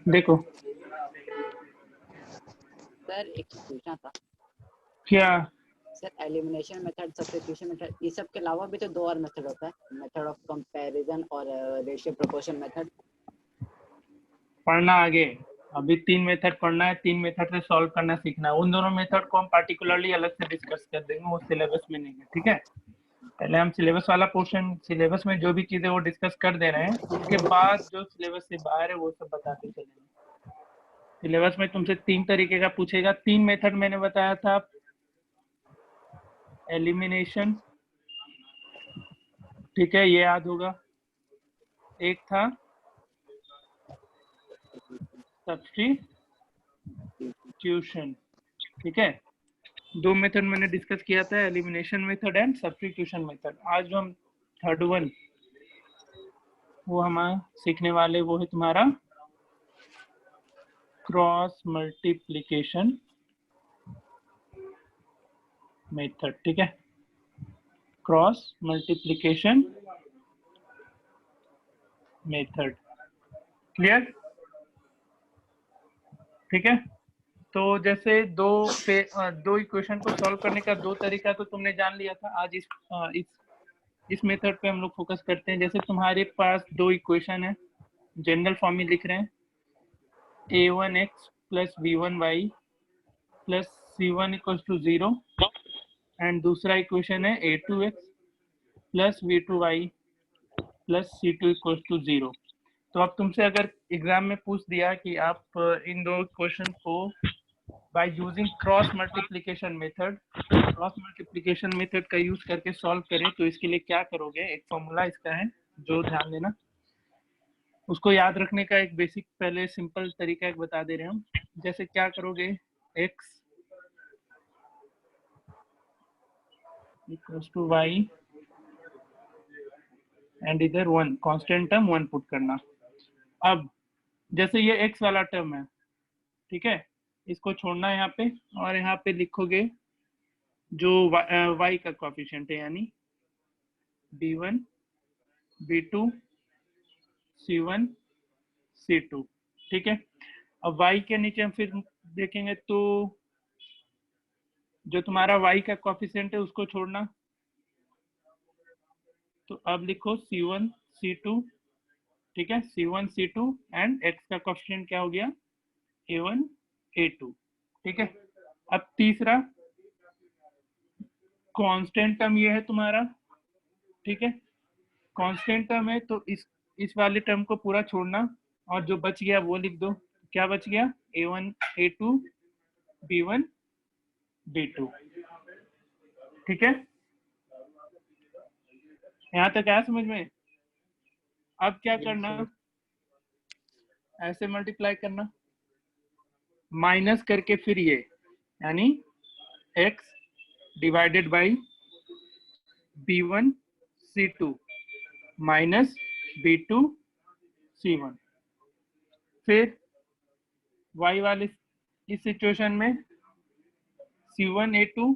देखो सर एक पूछना था क्या sir, elimination method, substitution method, ये सब के अलावा भी तो दो और मेथड होता है, मेथड ऑफ कंपैरिजन और रेशियो प्रोपोर्शन मेथड। पढ़ना आगे, अभी 3 मेथड पढ़ना है, 3 मेथड से सॉल्व करना सीखना है। उन दोनों मेथड को हम पार्टिकुलरली अलग से डिस्कस कर देंगे, वो सिलेबस में नहीं है, ठीक है। पहले हम सिलेबस वाला पोर्शन, सिलेबस में जो भी चीजें वो डिस्कस कर दे रहे हैं, उसके बाद जो सिलेबस से बाहर है वो सब बताते चलेंगे। सिलेबस में तुमसे 3 तरीके का पूछेगा, 3 मेथड मैंने बताया था। एलिमिनेशन, ठीक है, ये याद होगा। एक था सब्स्टिट्यूशन, ठीक है। 2 मेथड मैंने डिस्कस किया था, elimination method and substitution method. आज जो हम थर्ड वन वो हम सीखने वाले, वो है तुम्हारा क्रॉस मल्टीप्लिकेशन मेथड, ठीक है। क्रॉस मल्टीप्लिकेशन मेथड, क्लियर, ठीक है। तो जैसे दो इक्वेशन को सॉल्व करने का 2 तरीका तो तुमने जान लिया था। आज इस मेथड पे हम लोग फोकस करते हैं। जैसे तुम्हारे पास 2 इक्वेशन है, जनरल फॉर्म में लिख रहे हैं, a1x plus b1y plus c1 equal to 0, and दूसरा इक्वेशन है a2x plus b2y plus c2 equal to 0। तो अब तुमसे अगर एग्जाम में पूछ दिया कि आप इन दो क्वेश्चन को by using cross multiplication method, का यूज करके सॉल्व करें, तो इसके लिए क्या करोगे, एक फॉर्मूला इसका है जो ध्यान देना। उसको याद रखने का एक बेसिक पहले सिंपल तरीका एक बता दे रहे हैं हम। जैसे क्या करोगे, x equals to y and इधर 1 कांस्टेंट टर्म 1 पुट करना। अब जैसे ये x वाला टर्म है, ठीक है, इसको छोड़ना है यहाँ पे, और यहाँ पे लिखोगे जो y का कोएफिशिएंट है, यानी b1 b2 c1 c2, ठीक है। अब y के नीचे हम फिर देखेंगे तो जो तुम्हारा y का कोएफिशिएंट है उसको छोड़ना, तो अब लिखो c1 c2, ठीक है, c1 c2 एंड x का कोएफिशिएंट क्या हो गया, a1 a2, ठीक है। अब तीसरा कांस्टेंट टर्म ये है तुम्हारा, ठीक है, कांस्टेंट टर्म है, तो इस वाले टर्म को पूरा छोड़ना, और जो बच गया वो लिख दो। क्या बच गया, a1 a2 b1 b2, ठीक है। यहाँ तक आया समझ में। अब क्या करना, ऐसे मल्टीप्लाई करना, माइनस करके फिर ये, यानी x divided by b1 c2 minus b2 c1। फिर y वाले इस सिचुएशन में c1 a2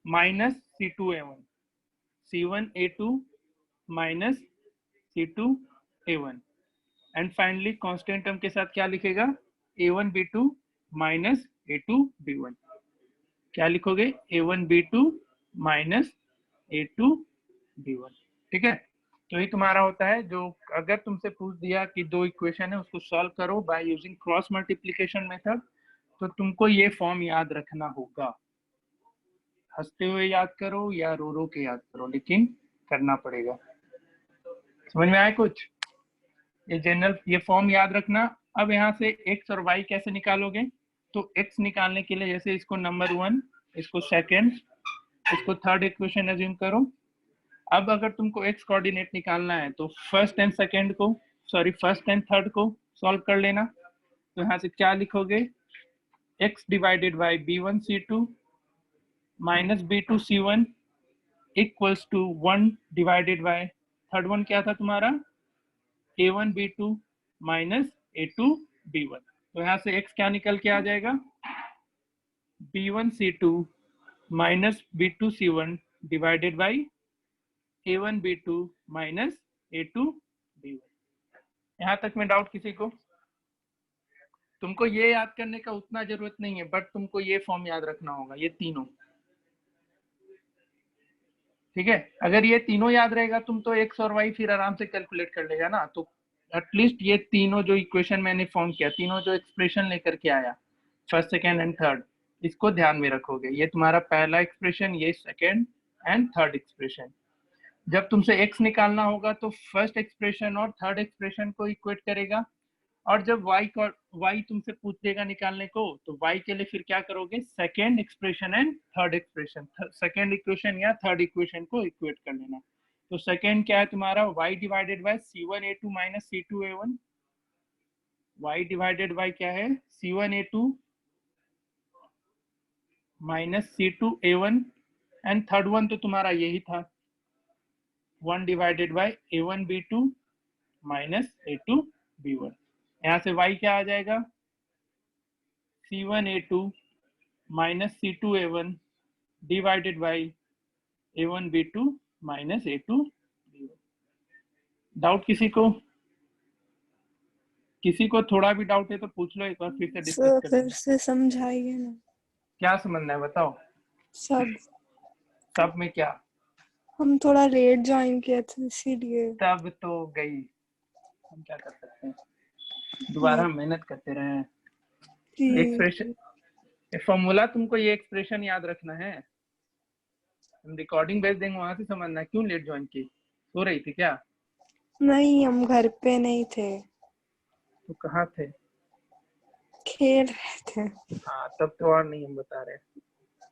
minus c2 a1, c1 a2 minus c2 a1, and finally constant term के साथ क्या लिखेगा, a1 b2 minus a2 b1। क्या लिखोगे, a1 b2 minus a2 b1, ठीक है। तो ये तुम्हारा होता है, जो अगर तुमसे पूछ दिया कि 2 इक्वेशन है उसको सॉल्व करो by using cross multiplication method, तो तुमको ये फॉर्म याद रखना होगा। हंसते हुए याद करो या रो रो के याद करो, लेकिन करना पड़ेगा। समझ में आया कुछ, ये जनरल ये फॉर्म याद रखना। अब यहाँ से x और y कैसे निकालोगे, तो x निकालने के लिए जैसे इसको नंबर 1, इसको सेकंड, इसको थर्ड इक्वेशन अज्यूम करो। अब अगर तुमको x कोऑर्डिनेट निकालना है तो फर्स्ट एंड थर्ड को सॉल्व कर लेना। तो यहाँ से क्या लिखोगे, x divided by b1 c2 minus b2 c1 equals to 1 divided by third one क्या था तुम्हारा, a1 b2 minus a2 b1। तो यहाँ से x क्या निकल के आ जाएगा, b1 c2 minus b2 c1 divided by a1b2 minus a2b1। यहाँ तक में डाउट किसी को? तुमको ये याद करने का उतना जरूरत नहीं है, बट तुमको ये फॉर्म याद रखना होगा, ये तीनों। ठीक है, अगर ये तीनों याद रहेगा तुम तो एक्स और वाई फिर आराम से कैलकुलेट कर लेगा ना। तो एटलीस्ट ये तीनों जो इक्वेशन मैंने फॉर्म किया, तीनों जो एक्सप्रेशन लेकर के आया, फर्स्ट सेकेंड एंड थर्ड, इसको ध्यान में रखोगे। ये तुम्हारा पहला एक्सप्रेशन, ये सेकेंड एंड थर्ड एक्सप्रेशन। जब तुमसे x निकालना होगा तो फर्स्ट एक्सप्रेशन और थर्ड एक्सप्रेशन को इक्वेट करेगा, और जब y तुमसे पूछेगा निकालने को, तो y के लिए फिर क्या करोगे, second expression and third expression, second equation या थर्ड इक्वेशन को इक्वेट कर लेना। तो सेकेंड क्या है तुम्हारा, y divided bye c1a2 minus c2a1। y divided bye क्या है, c1a2 minus c2a1, and third one तो तुम्हारा यही था, 1 divided bye a1b2 minus a2b1। यहाँ से y क्या आ जाएगा, c1a2 minus c2a1 divided by a1b2 minus a2b1। Doubt किसी को? किसी को थोड़ा भी डाउट है तो पूछ लो, एक बार फिर से डिस्कस कर फिर से समझाइए ना। क्या समझना है बताओ? सब में क्या? हम थोड़ा लेट ज्वाइन किए थे इसीलिए। तब तो गई, हम क्या कर सकते हैं, दोबारा मेहनत करते रहे। एक्सप्रेशन फॉर्मूला, तुमको ये एक्सप्रेशन याद रखना है। हम रिकॉर्डिंग भेज देंगे, वहां से समझना। क्यों लेट ज्वाइन की, सो रही थी क्या? नहीं, हम घर पे नहीं थे। तो कहाँ थे? खेल रहे थे। हाँ तब तो और नहीं हम बता रहे।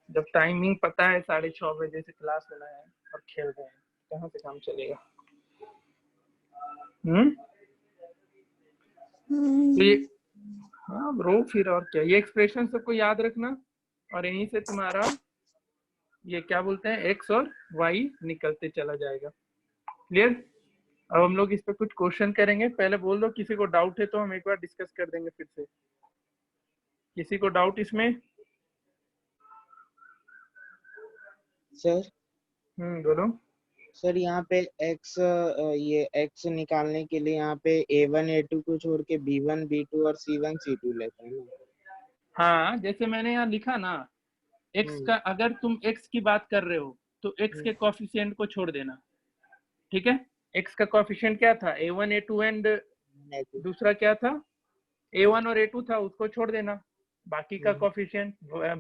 जब टाइमिंग पता है 6:30 बजे से क्लास होना है और खेल रहे हैं, कहाँ से काम चलेगा? तो ये, हाँ ब्रो, फिर और क्या, ये एक्सप्रेशन सबको याद रखना, और यहीं से तुम्हारा ये क्या बोलते हैं, एक्स और वाई निकलते चला जाएगा। क्लियर? अब हम लोग इस पे कुछ क्वेश्चन करेंगे। पहले बोल दो किसी को डाउट है तो हम एक बार डिस्कस कर देंगे फिर से। किसी को डाउट इसमें? सर बोलो। सर यहाँ पे x, ये x निकालने के लिए यहाँ पे a1 a2 को छोड़ के b1 b2 और c1 c2 लेते हैं ना? हाँ, जैसे मैंने यहाँ लिखा ना, x का, अगर तुम x की बात कर रहे हो तो x के कोफिशिएंट को छोड़ देना। ठीक है, x का कोफिशिएंट क्या था, a1 a2 एंड दूसरा क्या था, a1 और a2 था, उसको छोड़ देना। बाकी का कोफिशिएंट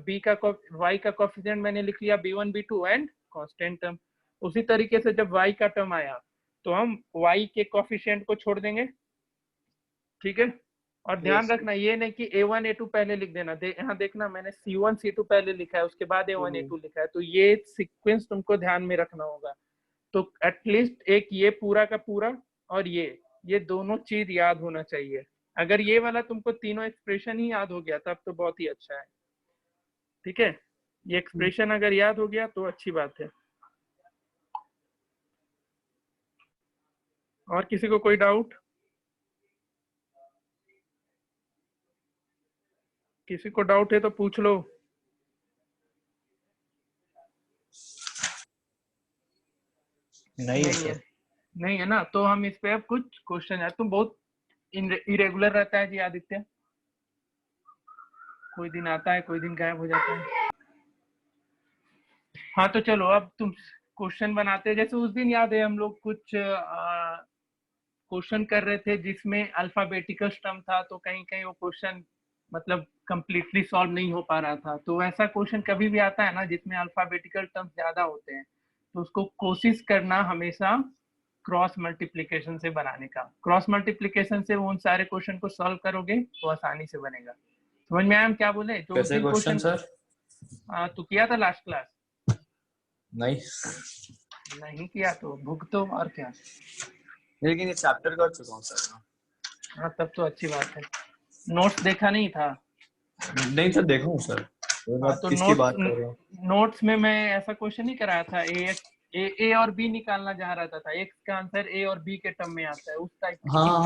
b का y का कोफिशिएंट मैंने लिख लिया b1 b2 and constant term. उसी तरीके से जब y का टर्म आया तो हम y के कोफिशिएंट को छोड़ देंगे। ठीक है, और ध्यान रखना ये नहीं कि a1 a2 पहले लिख देना। यहाँ देखना मैंने c1 c2 पहले लिखा है, उसके बाद a1 a2 लिखा है, तो ये सीक्वेंस तुमको ध्यान में रखना होगा। तो एटलीस्ट एक ये पूरा का पूरा और ये दोनों चीज याद होना चाहिए। अगर ये वाला तुमको तीनों एक्सप्रेशन ही याद हो गया तब तो बहुत ही अच्छा है। ठीक है, ये एक्सप्रेशन अगर याद हो गया तो अच्छी बात है। और किसी को कोई डाउट? किसी को डाउट है तो पूछ लो। नहीं है, नहीं है ना, तो हम इस पे अब कुछ क्वेश्चन है। तुम बहुत इरेगुलर रहता है जी आदित्य, कोई दिन आता है कोई दिन गायब हो जाता है। हाँ तो चलो अब तुम क्वेश्चन बनाते हैं। जैसे उस दिन याद है हम लोग कुछ क्वेश्चन कर रहे थे जिसमें अल्फाबेटिकल टर्म था, तो कहीं कहीं वो क्वेश्चन मतलब कंप्लीटली सॉल्व नहीं हो पा रहा था। तो ऐसा क्वेश्चन कभी भी आता है ना जिसमें अल्फाबेटिकल टर्म ज्यादा होते हैं, तो उसको कोशिश करना हमेशा क्रॉस मल्टीप्लिकेशन से बनाने का। क्रॉस मल्टीप्लिकेशन से उन सारे क्वेश्चन को सॉल्व करोगे तो आसानी से बनेगा। समझ में आया हम क्या बोले? जो कैसे क्वेश्चन सर? तो किया था लास्ट क्लास? नहीं किया तो भुगतो और क्या, लेकिन ये चैप्टर कर चुका हूँ सर। हाँ तब तो अच्छी बात है। नोट्स देखा नहीं था? नहीं सर, देखा हूँ सर। तो किसकी बात कर रहे हो? नोट्स में मैं ऐसा क्वेश्चन नहीं कराया था, ए और बी निकालना जहाँ रहता था, एक्स का आंसर ए और बी के टर्म में आता है, उस टाइप। हाँ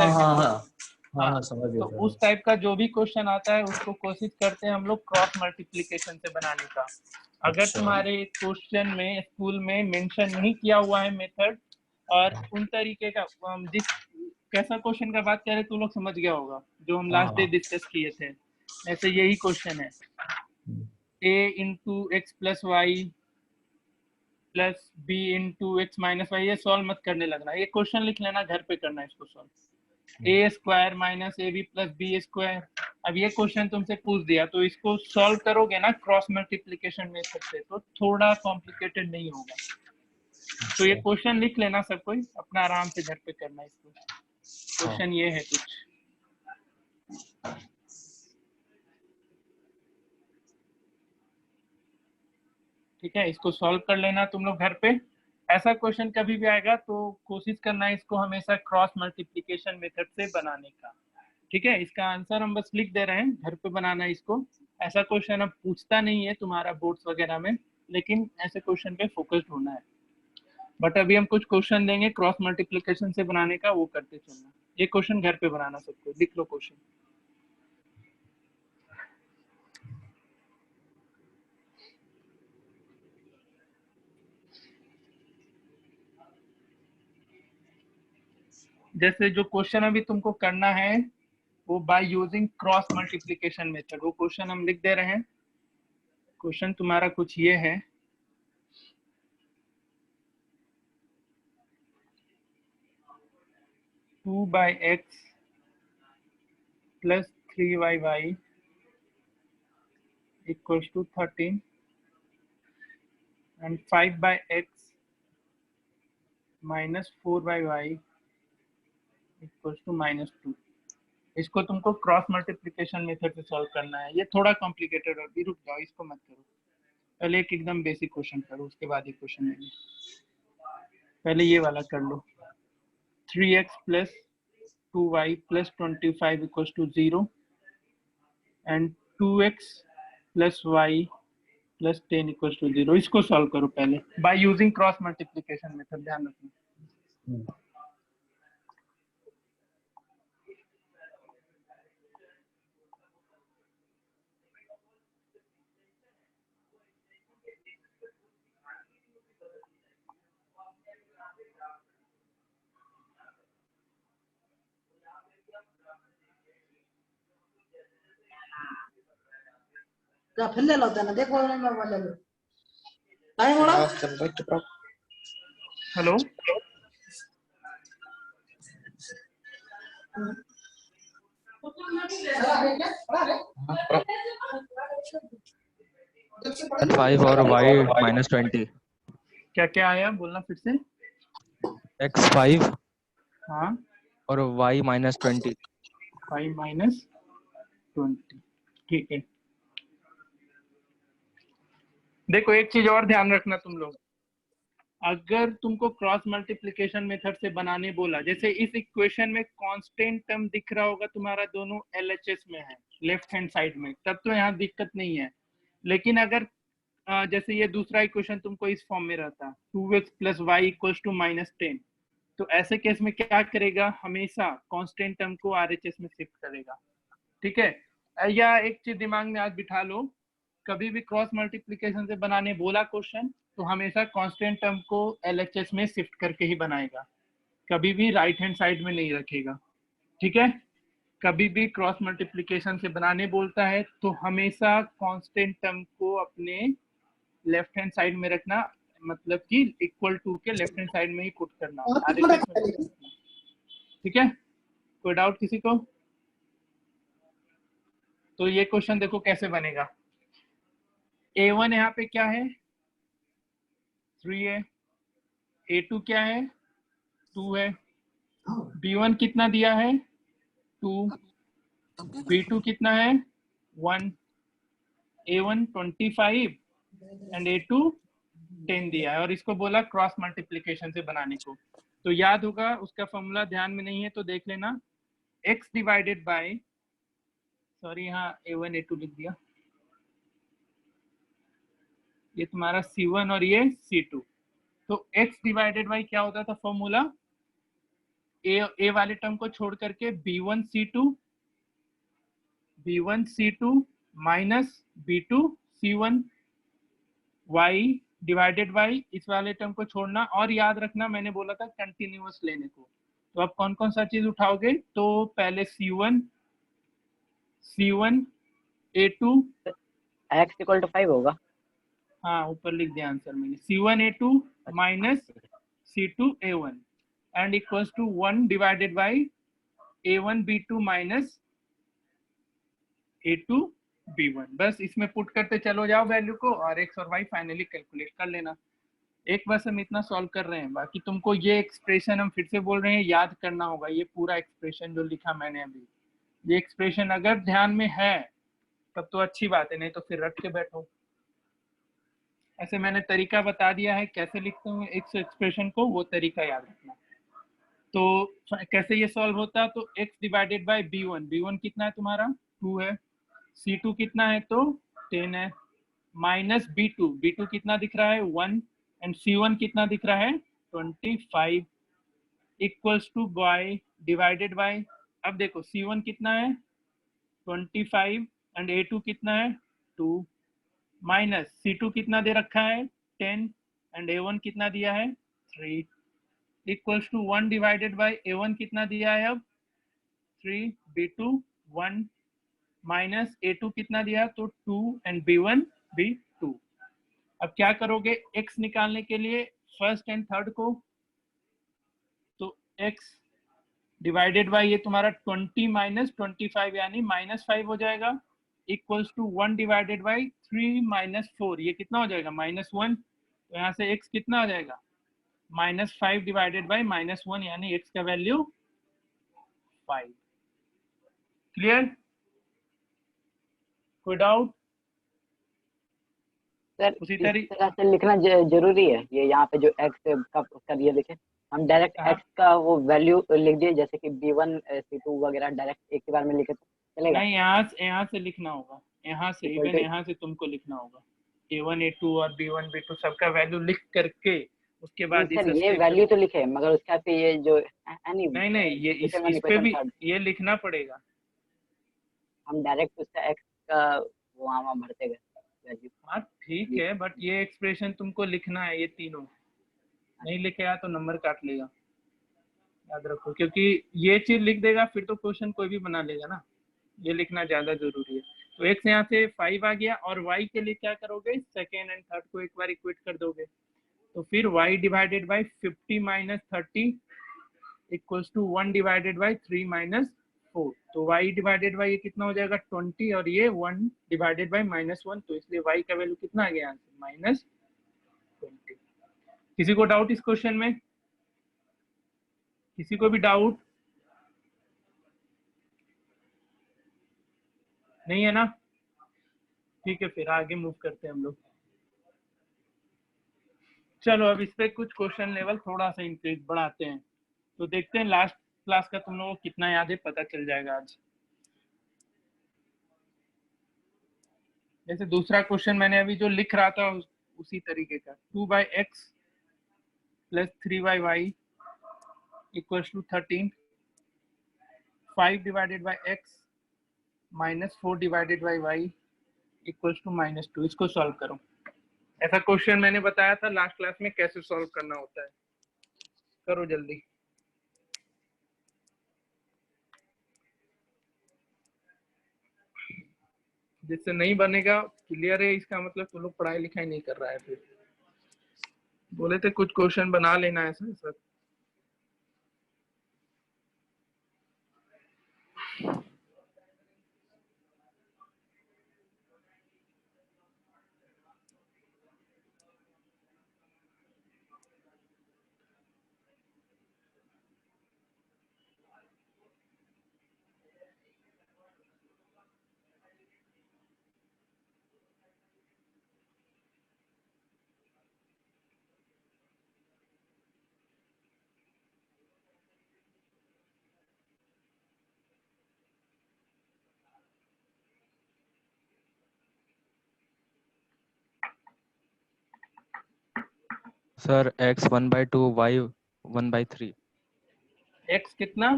हाँ हाँ समझ गया तो उस टाइप का जो भी क्वेश्चन आता है उसको कोशिश करते हैं हम लोग क्रॉस मल्टीप्लिकेशन से बनाने का। अगर अच्छा। तुम्हारे क्वेश्चन में स्कूल में मेंशन नहीं किया हुआ है मेथड और उन तरीके का जिस कैसा क्वेश्चन का बात कर रहे तुम लोग समझ गया होगा जो हम लास्ट डे डिस्कस किए थे। ऐसे यही क्वेश्चन है a into X plus Y plus B into X minus Y. ये सॉल्व मत करने लगना, ये क्वेश्चन लिख लेना, घर पे करना इसको solve. A square minus A B plus B square. अब ये क्वेश्चन तुमसे पूछ दिया तो इसको सॉल्व करोगे ना क्रॉस मल्टीप्लिकेशन मेथड से तो थोड़ा कॉम्प्लिकेटेड नहीं होगा। तो ये क्वेश्चन लिख लेना सब कोई, अपना आराम से घर पे करना इसको। क्वेश्चन ये है कुछ, ठीक है, इसको सॉल्व कर लेना तुम लोग घर पे। ऐसा क्वेश्चन कभी भी आएगा तो कोशिश करना इसको हमेशा क्रॉस मल्टीप्लिकेशन मेथड से बनाने का, ठीक है। इसका आंसर हम बस लिख दे रहे हैं, घर पे बनाना इसको। ऐसा क्वेश्चन अब पूछता नहीं है तुम्हारा बोर्ड्स वगैरह में, लेकिन ऐसे क्वेश्चन पे फोकस्ड होना है। बट अभी हम कुछ क्वेश्चन देंगे क्रॉस मल्टीप्लिकेशन से बनाने का, वो करते चलना। ये क्वेश्चन घर पे बनाना सबको, लिख लो क्वेश्चन। जैसे जो क्वेश्चन अभी तुमको करना है वो by using cross multiplication method, वो क्वेश्चन हम लिख दे रहे हैं। क्वेश्चन तुम्हारा कुछ ये है, two by x plus 3yy equals to 13 and 5 by x minus 4 by y equals to -2। इसको तुमको क्रॉस मल्टीप्लिकेशन मेथड से सॉल्व करना है। ये थोड़ा कॉम्प्लिकेटेड है, अभी रुक जाओ, इसको मत करो, पहले एक एकदम बेसिक क्वेश्चन करो, उसके बाद ये क्वेश्चन लेंगे। पहले ये वाला कर लो, 3x plus 2y plus 25 equals to 0 and 2x plus y plus 10 equals to 0। इसको सॉल्व करो पहले by using cross multiplication method, ध्यान रखना। फिर ले लो ना, देखो ना मैं ले लो टाइम हो रहा। हेलो, फाइव और वाई -20। क्या क्या आया बोलना फिर से। एक्स 5 हाँ, और वाई -20। 5 माइनस 20, ठीक है। देखो एक चीज और ध्यान रखना तुम लोग, अगर तुमको क्रॉस मल्टीप्लिकेशन मेथड से बनाने बोला, जैसे इस इक्वेशन में कांस्टेंट टर्म दिख रहा होगा तुम्हारा, दोनों LHS में है लेफ्ट हैंड साइड में, तब तो यहाँ दिक्कत नहीं है। लेकिन अगर जैसे ये दूसरा इक्वेशन तुमको इस फॉर्म में रहता 2x plus Y equals to -10, तो ऐसे केस में क्या करेगा, हमेशा कांस्टेंट टर्म को RHS में शिफ्ट करेगा, ठीक है। या एक चीज दिमाग में आज बिठा लो, कभी भी क्रॉस मल्टीप्लिकेशन से बनाने बोला क्वेश्चन तो हमेशा कांस्टेंट टर्म को LHS में शिफ्ट करके ही बनाएगा, कभी भी राइट हैंड साइड में नहीं रखेगा, ठीक है। कभी भी क्रॉस मल्टीप्लिकेशन से बनाने बोलता है तो हमेशा कांस्टेंट टर्म को अपने लेफ्ट हैंड साइड में रखना, मतलब कि इक्वल टू के लेफ्ट हैंड साइड में ही पुट करना, ठीक है। कोई डाउट किसी को? तो ये क्वेश्चन देखो कैसे बनेगा। A1 यहाँ पे क्या है, 3 है। A2 क्या है, 2 है। B1 कितना दिया है, 2। B2 कितना है, 1। A1 25 एंड A2 10 दिया है और इसको बोला क्रॉस मल्टीप्लिकेशन से बनाने को। तो याद होगा, उसका फॉर्मूला ध्यान में नहीं है तो देख लेना, x डिवाइडेड बाय, सॉरी यहाँ A1 A2 लिख दिया, ये तुम्हारा C1 और ये C2। तो x डिवाइडेड बाय क्या होता था फॉर्मूला, ए वाले टर्म को छोड़ करके B1C2 minus B2C1 y divided by इस वाले टर्म को छोड़ना, और याद रखना मैंने बोला था कंटिन्यूअस लेने को। तो अब कौन कौन सा चीज उठाओगे? तो पहले C1 A2, x equal to 5 होगा। हाँ ऊपर लिख दिया आंसर मैंने, C1 A2 minus C2 A1 and equals to 1 divided by A1 B2 minus A2 B1। बस इसमें पुट करते चलो जाओ वैल्यू को, और x और y फाइनली कैलकुलेट कर लेना। एक बस हम इतना सॉल्व कर रहे हैं, बाकी तुमको ये एक्सप्रेशन हम फिर से बोल रहे हैं याद करना होगा। ये पूरा एक्सप्रेशन जो लिखा मैंने अभी, ये एक्सप्रेशन अगर ध्यान में है तब तो अच्छी बात है, नहीं तो फिर रट के बैठो। ऐसे मैंने तरीका बता दिया है कैसे लिखते हैं इस एक्सप्रेशन को, वो तरीका याद रखना। तो कैसे ये सॉल्व होता है? तो x डिवाइडेड बाय B1 कितना है तुम्हारा? 2 है। C2 कितना है? तो 10 है। माइनस B2 कितना दिख रहा है? 1 एंड C1 कितना दिख रहा है? 25 equals to y divided by, अब देखो C1 कितना है? 25 एंड A2 कितना है? 2 माइनस C2 कितना दे रखा है? 10 एंड A1 कितना दिया है? 3 equals to 1 divided bye A1 कितना दिया है? अब 3 B2 1 माइनस A2 कितना दिया? तो 2 एंड B1 B2। अब क्या करोगे x निकालने के लिए फर्स्ट एंड थर्ड को? तो x डिवाइडेड बाय ये तुम्हारा 20 माइनस 25 यानी -5 हो जाएगा, equals to 1 divided by 3 minus 4, ये कितना हो जाएगा? -1। तो यहाँ से x कितना आ जाएगा? -5 डिवाइडेड बाय -1 यानी x का वैल्यू 5। क्लियर? कोई डाउट? सर उसी इस तरीके तरह से लिखना जरूरी है? ये यहाँ पे जो x का उसका ये लिखे, हम डायरेक्ट हाँ। x का वो वैल्यू लिख दिए, जैसे कि B1 C2 वगैरह डायरेक्ट एक ही बार में लिखे तो चलेगा? नहीं, यहाँ से लिखना होगा, यहाँ से Equal इवन to- यहाँ से तुमको लिखना होगा A1 A2 और B1 B2 सबका वैल्यू लिख करके उसके बाद नहीं इस सर, ये स्टेप वैल्यू तो लिखे, मगर उसका पे ये जो नहीं ये इस पे भी ये लिखना पड़ेगा। हम डायरेक्ट उसका x का वो वहाँ भरते गए वैल्यू। हाँ ठीक है, बट ये एक्सप्रेशन तुमको लिखना है, ये तीनों नहीं लिखे आया तो नंबर काट लेगा, याद रखो। क्योंकि ये चीज लिख देगा फिर तो क्वेश्चन कोई भी बना लेगा ना, ये लिखना ज्यादा जरूरी है। तो x यहाँ से 5 आ गया, और y के लिए क्या करोगे? सेकेंड एंड थर्ड को एक बार इक्वेट कर दोगे, तो फिर y divided by 50 minus 30 equals to 1 divided by 3 minus 4। तो y डिवाइडेड बाय ये कितना हो जाएगा? 20, और ये 1 डिवाइडेड बाय -1, तो इसलिए y का वैल्यू कितना आ गया आंसर? -20। किसी को डाउट इस क्वेश्चन में? किसी को भी डाउट नहीं है ना? ठीक है, फिर आगे मूव करते हैं हम लोग। चलो अब इस पे कुछ क्वेश्चन लेवल थोड़ा सा इंक्रीज बढ़ाते हैं, तो देखते हैं लास्ट क्लास का तुम लोगों को कितना याद है, पता चल जाएगा आज। जैसे दूसरा क्वेश्चन मैंने अभी जो लिख रहा था उसी तरीके का, 2/x plus 3/y equals to 13, 5 divided by x minus 4 divided by y equals to -2। इसको सॉल्व करो। ऐसा क्वेश्चन मैंने बताया था लास्ट क्लास में कैसे सॉल्व करना होता है, करो जल्दी। जिससे नहीं बनेगा क्लियर है, इसका मतलब तुम लोग पढ़ाई लिखाई नहीं कर रहा है। फिर बोले थे कुछ क्वेश्चन बना लेना ऐसा sir. Sir x 1/2 y 1/3। x कितना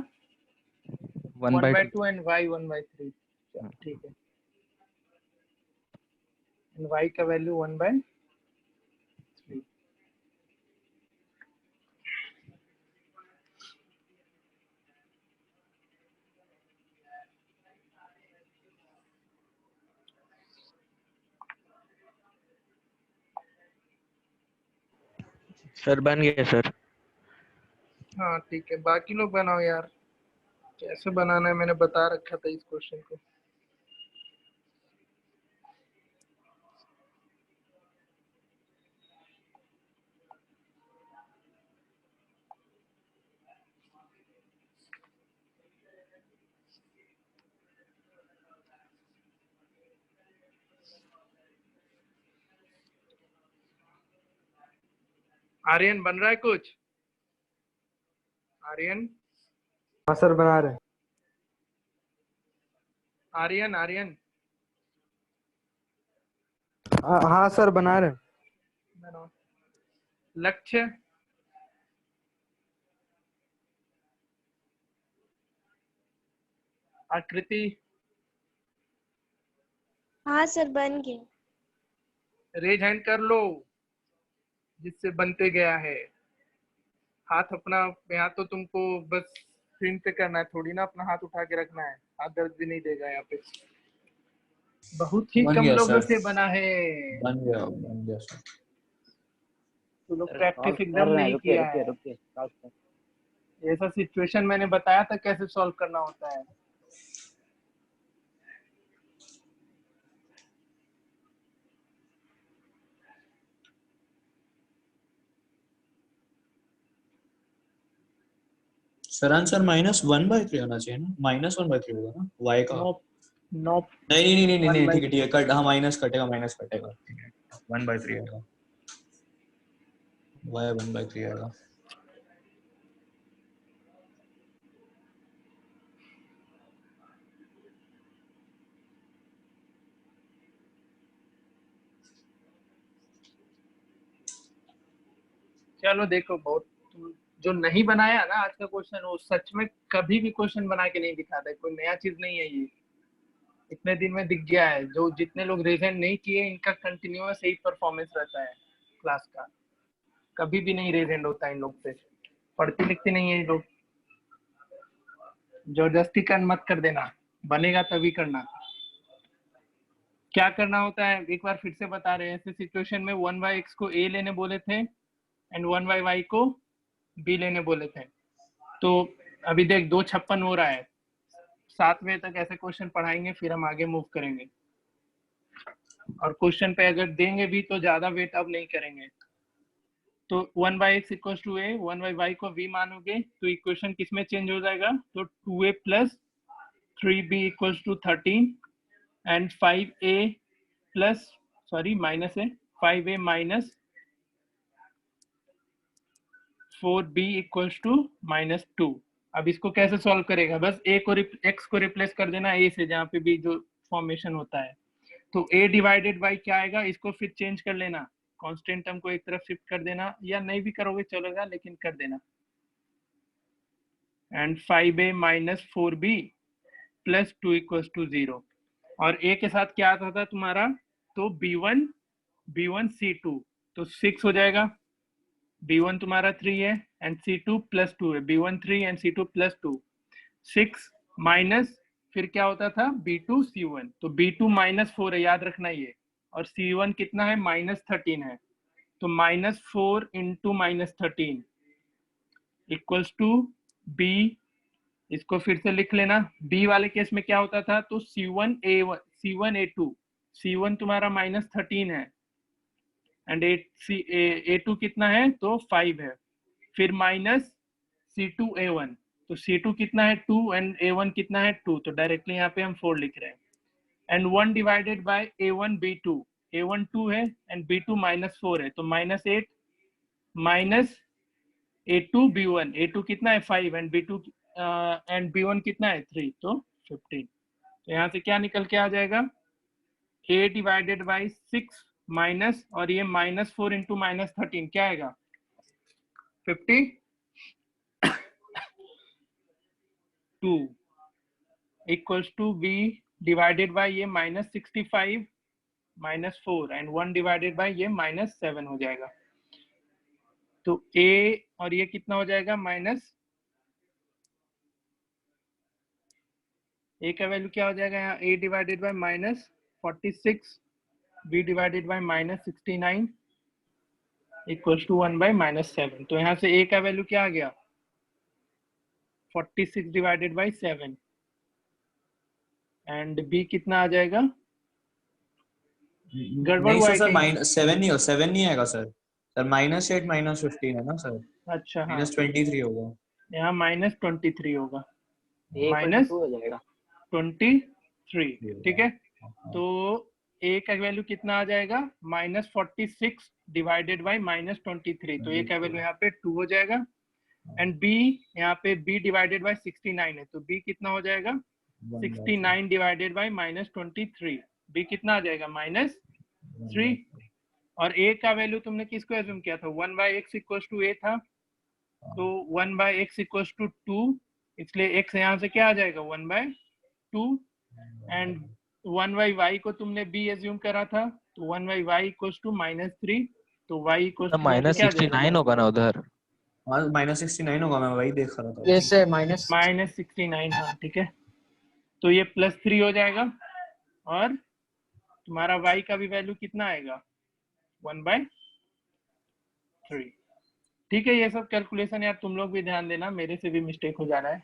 1/2 एंड y 1/3। ठीक है, एंड y का वैल्यू 1/3। सर बन गया सर। हाँ ठीक है, बाकी लोग बनाओ यार, कैसे बनाना है मैंने बता रखा था इस क्वेश्चन को। आर्यन बन रहा है कुछ? आर्यन, हाँ सर बना रहे हैं। आर्यन, आर्यन हाँ सर बना रहे हैं। बनाओ। लक्ष्य, आकृति, हाँ सर बन गए। रेज हैंड कर लो जिससे बनते गया है। हाथ अपना यहाँ तो तुमको बस स्क्रीन पे करना है, थोड़ी ना अपना हाथ उठा के रखना है, हाथ दर्द भी नहीं देगा यहाँ पे। बहुत ही बन कम गया लोगों सर। से बना है, बन गया सर। तो लोग सर प्रैक्टिस सॉल्व एकदम कर रहे हैं, नहीं रुकिए किया रुकिए है। रुकिए सॉल्व कर। ऐसा सिचुएशन मैंने बताया था कैसे सॉल्व करना होता है। सर आंसर -1/3 होना चाहिए ना, -1/3 होगा ना y का। नोप नोप, नहीं ठीक है कट, हाँ माइनस कटेगा 1/3 आएगा, y 1/3 आएगा। चलो देखो, बहुत जो नहीं बनाया ना आज का क्वेश्चन, वो सच में कभी भी क्वेश्चन बना के नहीं दिखाता है, कोई नया चीज नहीं है ये, इतने दिन में दिख गया है। जो जितने लोग रेजेंट नहीं किए इनका कंटिन्यूअस यही परफॉर्मेंस रहता है क्लास का, कभी भी नहीं रेजेंट होता है इन लोग से, पढ़ते लिखते नहीं है ये लोग। जबरदस्ती कर मत कर देना, बनेगा तभी करना। क्या करना होता है एक बार फिर से बता रहे हैं। ऐसे सिचुएशन में 1/x को a लेने बोले थे एंड 1/y को b लेने बोले थे। तो अभी देख 256 हो रहा है, 7 बजे तक ऐसे क्वेश्चन पढ़ाएंगे, फिर हम आगे मूव करेंगे। और क्वेश्चन पे अगर देंगे भी तो ज्यादा वेट अब नहीं करेंगे। तो 1/x equal to a, 1/y को v मानोगे तो इक्वेशन किसमें चेंज हो जाएगा, तो 2a plus 3b equal to 13 and 5a plus sorry minus है 5a minus 4b equal to -2। अब इसको कैसे सॉल्व करेगा, बस a को x को रिप्लेस कर देना a से, जहाँ पे भी जो फॉर्मेशन होता है। तो a डिवाइडेड बाई क्या आएगा, इसको फिर चेंज कर लेना, कांस्टेंट टर्म को एक तरफ शिफ्ट कर देना, या नहीं भी करोगे चलेगा लेकिन कर देना। And 5a minus 4b plus 2 equal to 0। और a के साथ क्या आता था तुम्हारा, तो b1 c2, तो 6 हो जाएगा। b1 तुम्हारा 3 है एंड c2 प्लस 2 है, b1 3 and c2 plus 2, 6 minus फिर क्या होता था b2 c1, तो b2 -4 है, याद रखना ये, और c1 कितना है -13 है, तो -4 इंटू -13 इक्वल्स टू b। इसको फिर से लिख लेना। b वाले केस में क्या होता था, तो c1a2, c1 तुम्हारा -13 है एंड a2 कितना है, तो 5 है, फिर माइनस c2a1, तो c2 कितना है 2 एंड a1 कितना है 2, तो डायरेक्टली यहाँ पे हम 4 लिख रहे हैं। And 1 divided bye a1 b2, a1 2 है एंड b2 -4 है, तो -8 माइनस a2 b1, a2 कितना है 5 एंड b2 एंड b1 कितना है 3, तो 15। तो यहाँ से क्या निकल के आ जाएगा, a डिवाइडेड बाई 6 माइनस, और ये -4 इंटू -13 क्या आएगा 50। 2 equals to b divided by ये -65 -4 एंड 1 डिवाइडेड बाय ये -7 हो जाएगा। तो a और ये कितना हो जाएगा a का वैल्यू क्या हो जाएगा यहाँ a divided by -46 b divided by -69 equals to 1 by -7। तो यहाँ से a का वैल्यू क्या आ गया 46 डिवाइडेड बाय 7 एंड b कितना आ जाएगा, गड़बड़ नहीं हुआ सर, है सर कहीं? -7 नहीं आएगा सर। सर -8 -15 है ना सर, अच्छा हाँ, -23 होगा। यहाँ -23 होगा, a इक्वल टू 2 हो जाएगा। -23, ठीक है। तो a का वैल्यू कितना आ जाएगा -46 डिवाइडेड बाय -23, तो a का वैल्यू यहाँ पे 2 हो जाएगा एंड b यहाँ पे b डिवाइडेड बाय 69 है, तो b कितना हो जाएगा 69 डिवाइडेड बाय -23, b कितना आ जाएगा -3 और a का वैल्यू तुमने किसको एज्यूम किया था 1/x इक्वल्स टू a था, तो 1/x इक्वल्स टू 2, इसलिए x यहाँ से क्या आ जाएगा 1/2 एंड 1/y को तुमने b एज्यूम करा था, तो 1/y इक्वल्स टू -3, तो y इक्वल्स टू यहाँ पे क्या आ जाएगा -69 होगा ना उधर। हाँ -69 होगा, मैं वही देख रहा था। यस सर -69, हाँ ठीक है। तो ये +3 हो जाएगा और तुम्हारा y का भी वैल्यू कितना आएगा 1/3, ठीक है। ये सब कैलकुलेशन यार तुम लोग भी ध्यान देना, मेरे से भी मिस्टेक हो जा रहा है,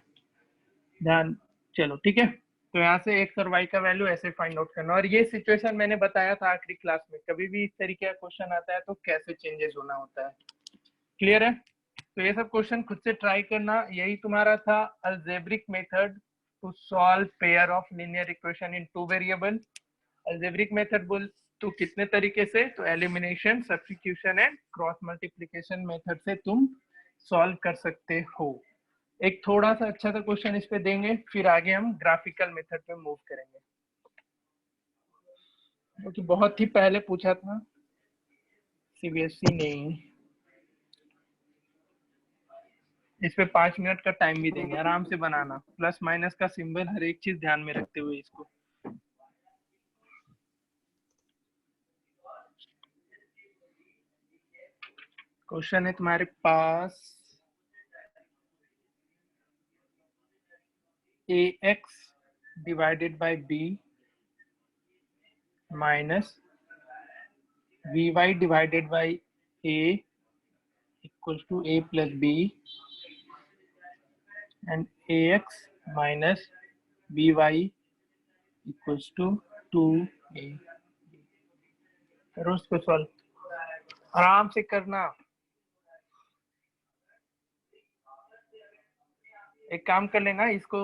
ध्यान, चलो ठीक है। तो यहाँ से x और y का वैल्यू ऐसे फाइंड आउट करना, और ये सिचुएशन मैंने बताया था आखिरी क्लास में, कभी भी इस तरीके का क्वेश्चन आता है तो कैसे चेंजेस होना होता है, क्लियर है। तो ये सब क्वेश्चन खुद से ट्राई करना, यही तुम्हारा था algebraic method to solve pair of linear equation in 2 variable. Algebraic method बोल तो कितने तरीके से, तो elimination, substitution and cross multiplication method से तुम सॉल्व कर सकते हो। एक थोड़ा सा अच्छा सा क्वेश्चन इस पे देंगे, फिर आगे हम ग्राफिकल मेथड पे मूव करेंगे, क्योंकि बहुत ही पहले पूछा था सीबीएसई ने। इस पे 5 मिनट का टाइम भी देंगे, आराम से बनाना, प्लस माइनस का सिंबल हर एक चीज ध्यान में रखते हुए इसको। क्वेश्चन है तुम्हारे पास ax डिवाइडेड बाय b माइनस vy divided by a equals to a plus b and ax minus by equals to 2a। करो इसको सॉल्व, आराम से करना। एक काम कर लेना, इसको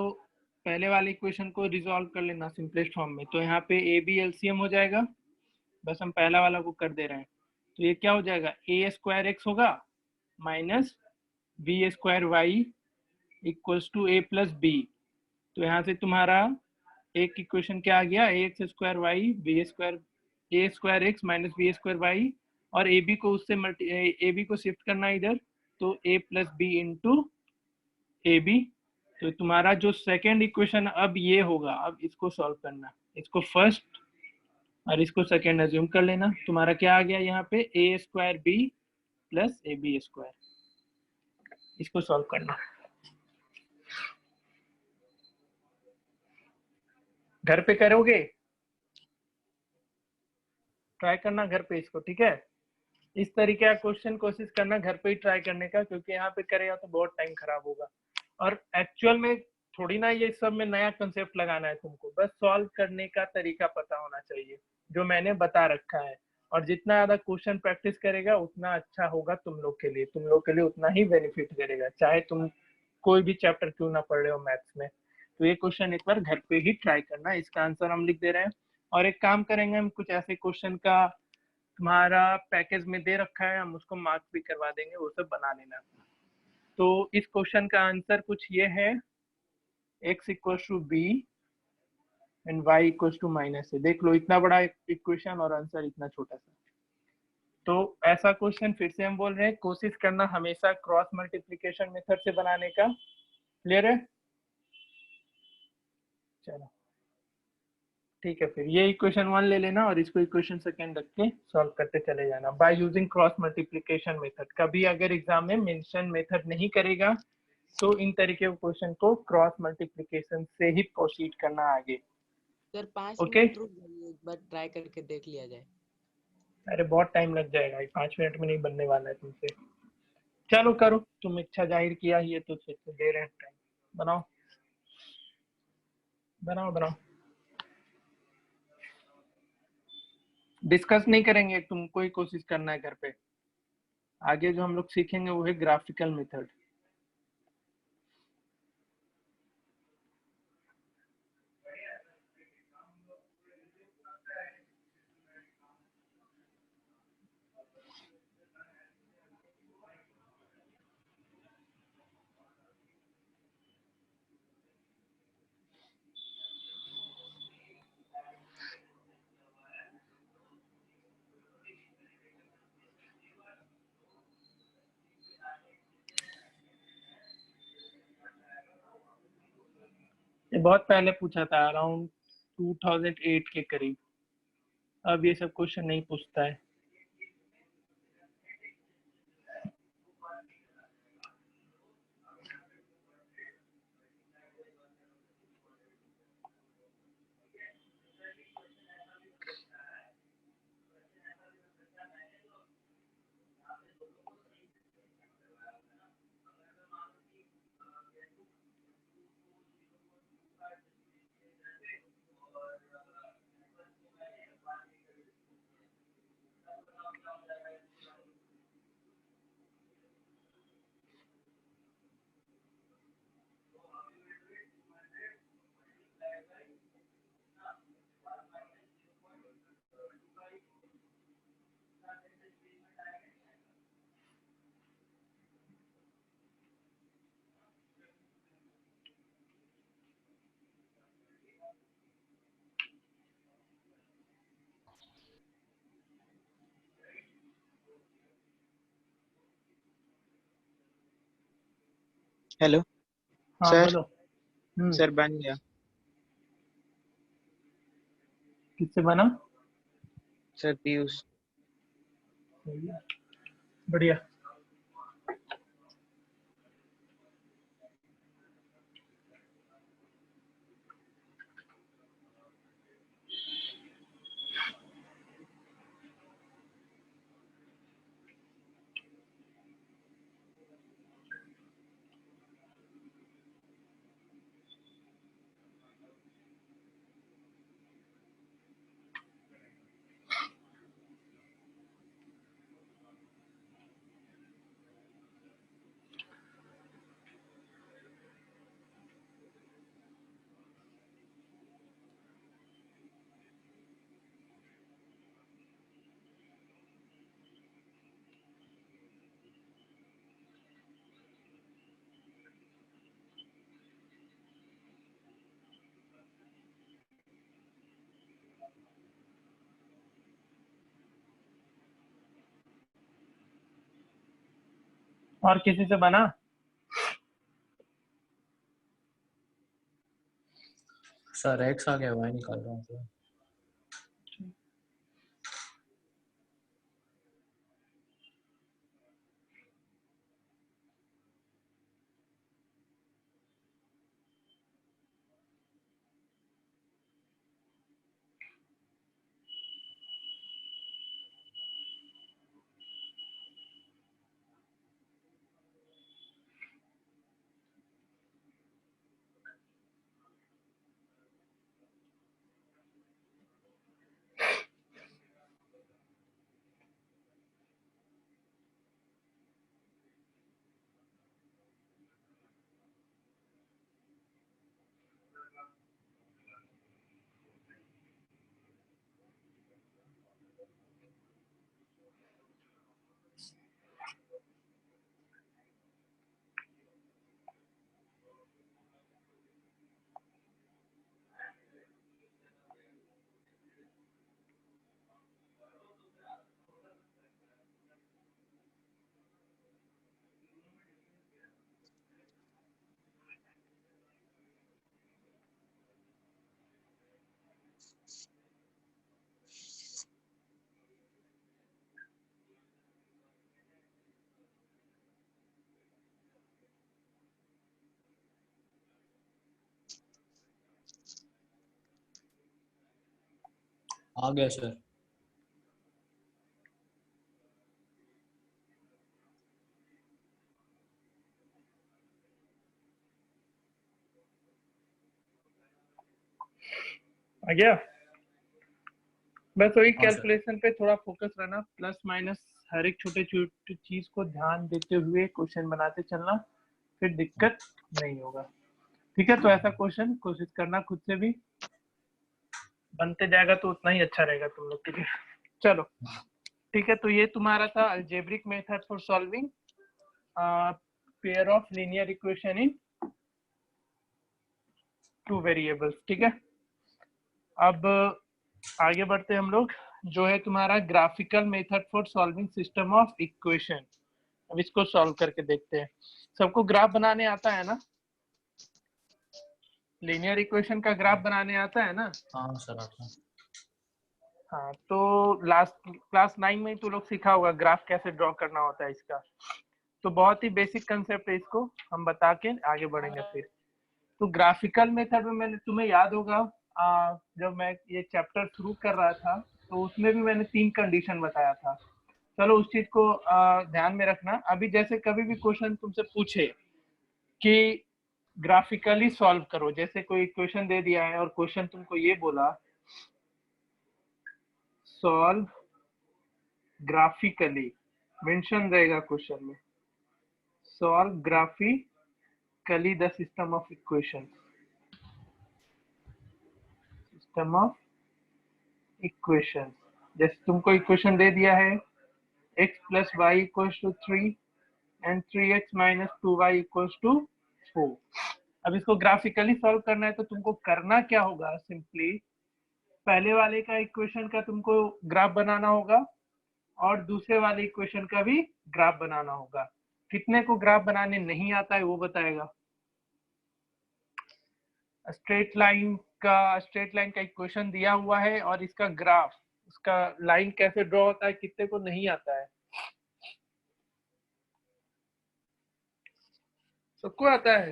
पहले वाले इक्वेशन को रिजॉल्व कर लेना सिंपलेस्ट फॉर्म में, तो यहाँ पे ए बी एलसीएम हो जाएगा, बस हम पहला वाला को कर दे रहे हैं। तो ये क्या हो जाएगा a स्क्वायर x होगा minus b square y equals to a plus b। तो यहाँ से तुम्हारा एक इक्वेशन क्या आ गया ax square y b square a square x minus b square y, और ए बी को उससे ए बी को शिफ्ट करना इधर, तो a plus B into A B. तो तुम्हारा जो सेकेंड इक्वेशन अब ये होगा, अब इसको सॉल्व करना, इसको फर्स्ट और इसको सेकेंड अज्यूम कर लेना। तुम्हारा क्या आ गया यहाँ पे a square b plus a b square, इसको सॉल्व करना। घर पे करोगे, ट्राई करना घर पे इसको, ठीक है। इस तरीके का क्वेश्चन कोशिश करना घर पे ही ट्राई करने का, क्योंकि यहाँ पे करेगा तो बहुत टाइम खराब होगा, और एक्चुअल में थोड़ी ना ये सब में नया कंसेप्ट लगाना है तुमको, बस सॉल्व करने का तरीका पता होना चाहिए जो मैंने बता रखा है। और जितना ज्यादा क्वेश्चन प्रैक्टिस करेगा उतना अच्छा होगा तुम लोग के लिए उतना ही बेनिफिट करेगा, चाहे तुम कोई भी चैप्टर क्यों ना पढ़ रहे हो मैथ्स में। तो ये क्वेश्चन एक बार घर पे ही ट्राई करना, इसका आंसर हम लिख दे रहे हैं। और एक काम करेंगे, हम कुछ ऐसे क्वेश्चन का तुम्हारा पैकेज में दे रखा है, हम उसको मार्क्स भी करवा देंगे, वो सब बना लेना। तो इस क्वेश्चन का आंसर कुछ ये है, x equals to B and y equals to minus है। देख लो इतना बड़ा इक्वेशन और आंसर इतना छोटा सा। तो ऐसा क्वेश्चन फिर से हम बोल रहे हैं, कोशिश करना हमेशा क्रॉस मल्टीप्लिकेशन मेथड से बनाने का, क्लियर है। चलो ठीक है, फिर ये इक्वेशन 1 ले लेना और इसको इक्वेशन सेकंड रख के सॉल्व करते चले जाना by using cross multiplication method. कभी अगर एग्जाम में मेंशन मेथड नहीं करेगा तो इन तरीके के क्वेश्चन को क्रॉस मल्टीप्लिकेशन से ही प्रोसीड करना आगे। सर 5 ओके मिनट रुक जाइए, एक बार ट्राई करके देख लिया जाए। अरे बहुत टाइम लग जाएगा, 5 मिनट में नहीं बनने वाला है तुमसे। चलो करो, तुम इच्छा जाहिर किया ही है तो फिर तो दे रहे हैं टाइम। बनाओ बनाओ बनाओ। डिस्कस नहीं करेंगे, तुमको ही कोशिश करना है घर पे। आगे जो हम लोग सीखेंगे वो है ग्राफिकल मेथड। ये बहुत पहले पूछा था, अराउंड 2008 के करीब। अब ये सब क्वेश्चन नहीं पूछता है। हेलो हाँ सर। बोलो। सर बन गया। किससे बना? सर पीयूष। बढ़िया। और किसी से बना? सर एक्स आ गया, वाई निकाल रहा हूँ सर। आ गया सर। आ गया। बस वही हाँ सर। कैलकुलेशन पे थोड़ा फोकस रहना, प्लस माइनस हर एक छोटे छोटे चीज को ध्यान देते हुए क्वेश्चन बनाते चलना, फिर दिक्कत नहीं होगा। ठीक है, तो ऐसा क्वेश्चन कोशिश करना खुद से भी, बनते जाएगा तो उतना ही अच्छा रहेगा तुम लोग के लिए। चलो ठीक है, तो ये तुम्हारा था algebraic method for solving pair of linear equation in two variables. ठीक है, अब आगे बढ़ते हम लोग, जो है तुम्हारा graphical method for solving system of equation. अब इसको सॉल्व करके देखते हैं। सबको ग्राफ बनाने आता है ना, लीनियर इक्वेशन का ग्राफ बनाने आता है ना? हाँ सर आता है। हाँ, तो लास्ट क्लास 9 में तो लोग सीखा होगा ग्राफ कैसे ड्रॉ करना होता है इसका। तो बहुत ही बेसिक कंसेप्ट है, इसको हम बता के आगे बढ़ेंगे फिर। तो ग्राफिकल मेथड में मैंने, तुम्हें याद होगा जब मैं ये चैप्टर शुरू कर रहा था तो उसमें भी मैंने 3 कंडीशन बताया था। चलो उस चीज को ध्यान में रखना। अभी जैसे कभी भी क्वेश्चन तुमसे पूछे कि ग्राफिकली सॉल्व करो, जैसे कोई इक्वेशन दे दिया है और क्वेश्चन तुमको ये बोला सॉल्व ग्राफिकली, मेंशन रहेगा क्वेश्चन में, solve graphically the system of equation, system of equation. जैसे तुमको इक्वेशन दे दिया है x plus Y equals to 3 and 3x minus 2y equals to 4। अब इसको ग्राफिकली सॉल्व करना है तो तुमको करना क्या होगा, सिंपली पहले वाले का इक्वेशन का तुमको ग्राफ बनाना होगा और दूसरे वाले इक्वेशन का भी ग्राफ बनाना होगा। कितने को ग्राफ बनाने नहीं आता है वो बताएगा। स्ट्रेट लाइन का इक्वेशन दिया हुआ है और इसका ग्राफ, उसका लाइन कैसे ड्रॉ होता है, कितने को नहीं आता है? सबको आता है?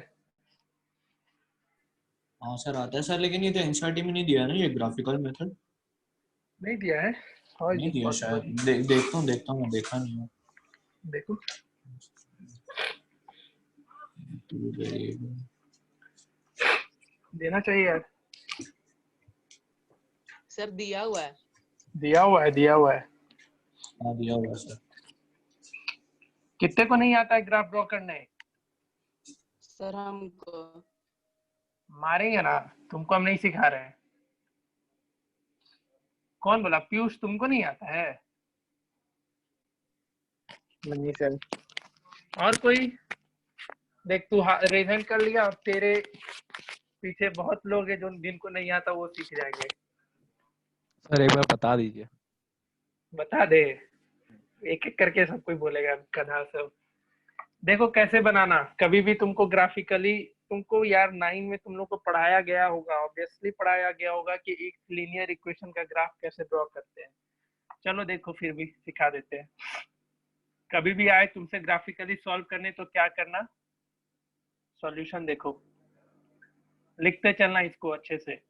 हाँ सर आता है सर, लेकिन ये तो एनसीईआरटी में नहीं दिया है ना ये ग्राफिकल मेथड। नहीं दिया है? हाउ इज नहीं इट दिया शायद। पॉसिबल? देखता हूँ मैं देखा नहीं हूँ। देखो देना चाहिए यार। सर दिया हुआ है। दिया हुआ है, दिया हुआ है। हाँ दिया हुआ है सर। कितने को नहीं आता है ग्राफ ड्रॉ करने? सर हमको मारेंगे ना, तुमको हम नहीं सिखा रहे हैं। कौन बोला? पीयूष तुमको नहीं आता है? नहीं सर। और कोई? देख तू रिजल्ट कर लिया, और तेरे पीछे बहुत लोग हैं जो जिनको नहीं आता, वो सीख जाएंगे। सर एक बार बता दीजिए। बता दे, एक एक करके सब कोई बोलेगा गधा सब। देखो कैसे बनाना, कभी भी तुमको ग्राफिकली, तुमको यार 9 में तुम लोग को पढ़ाया गया होगा, ऑब्वियसली पढ़ाया गया होगा कि एक लीनियर इक्वेशन का ग्राफ कैसे ड्रॉ करते हैं। चलो देखो फिर भी सिखा देते हैं। कभी भी आए तुमसे ग्राफिकली सॉल्व करने तो क्या करना, सॉल्यूशन देखो, लिखते चलना इसको अच्छे से,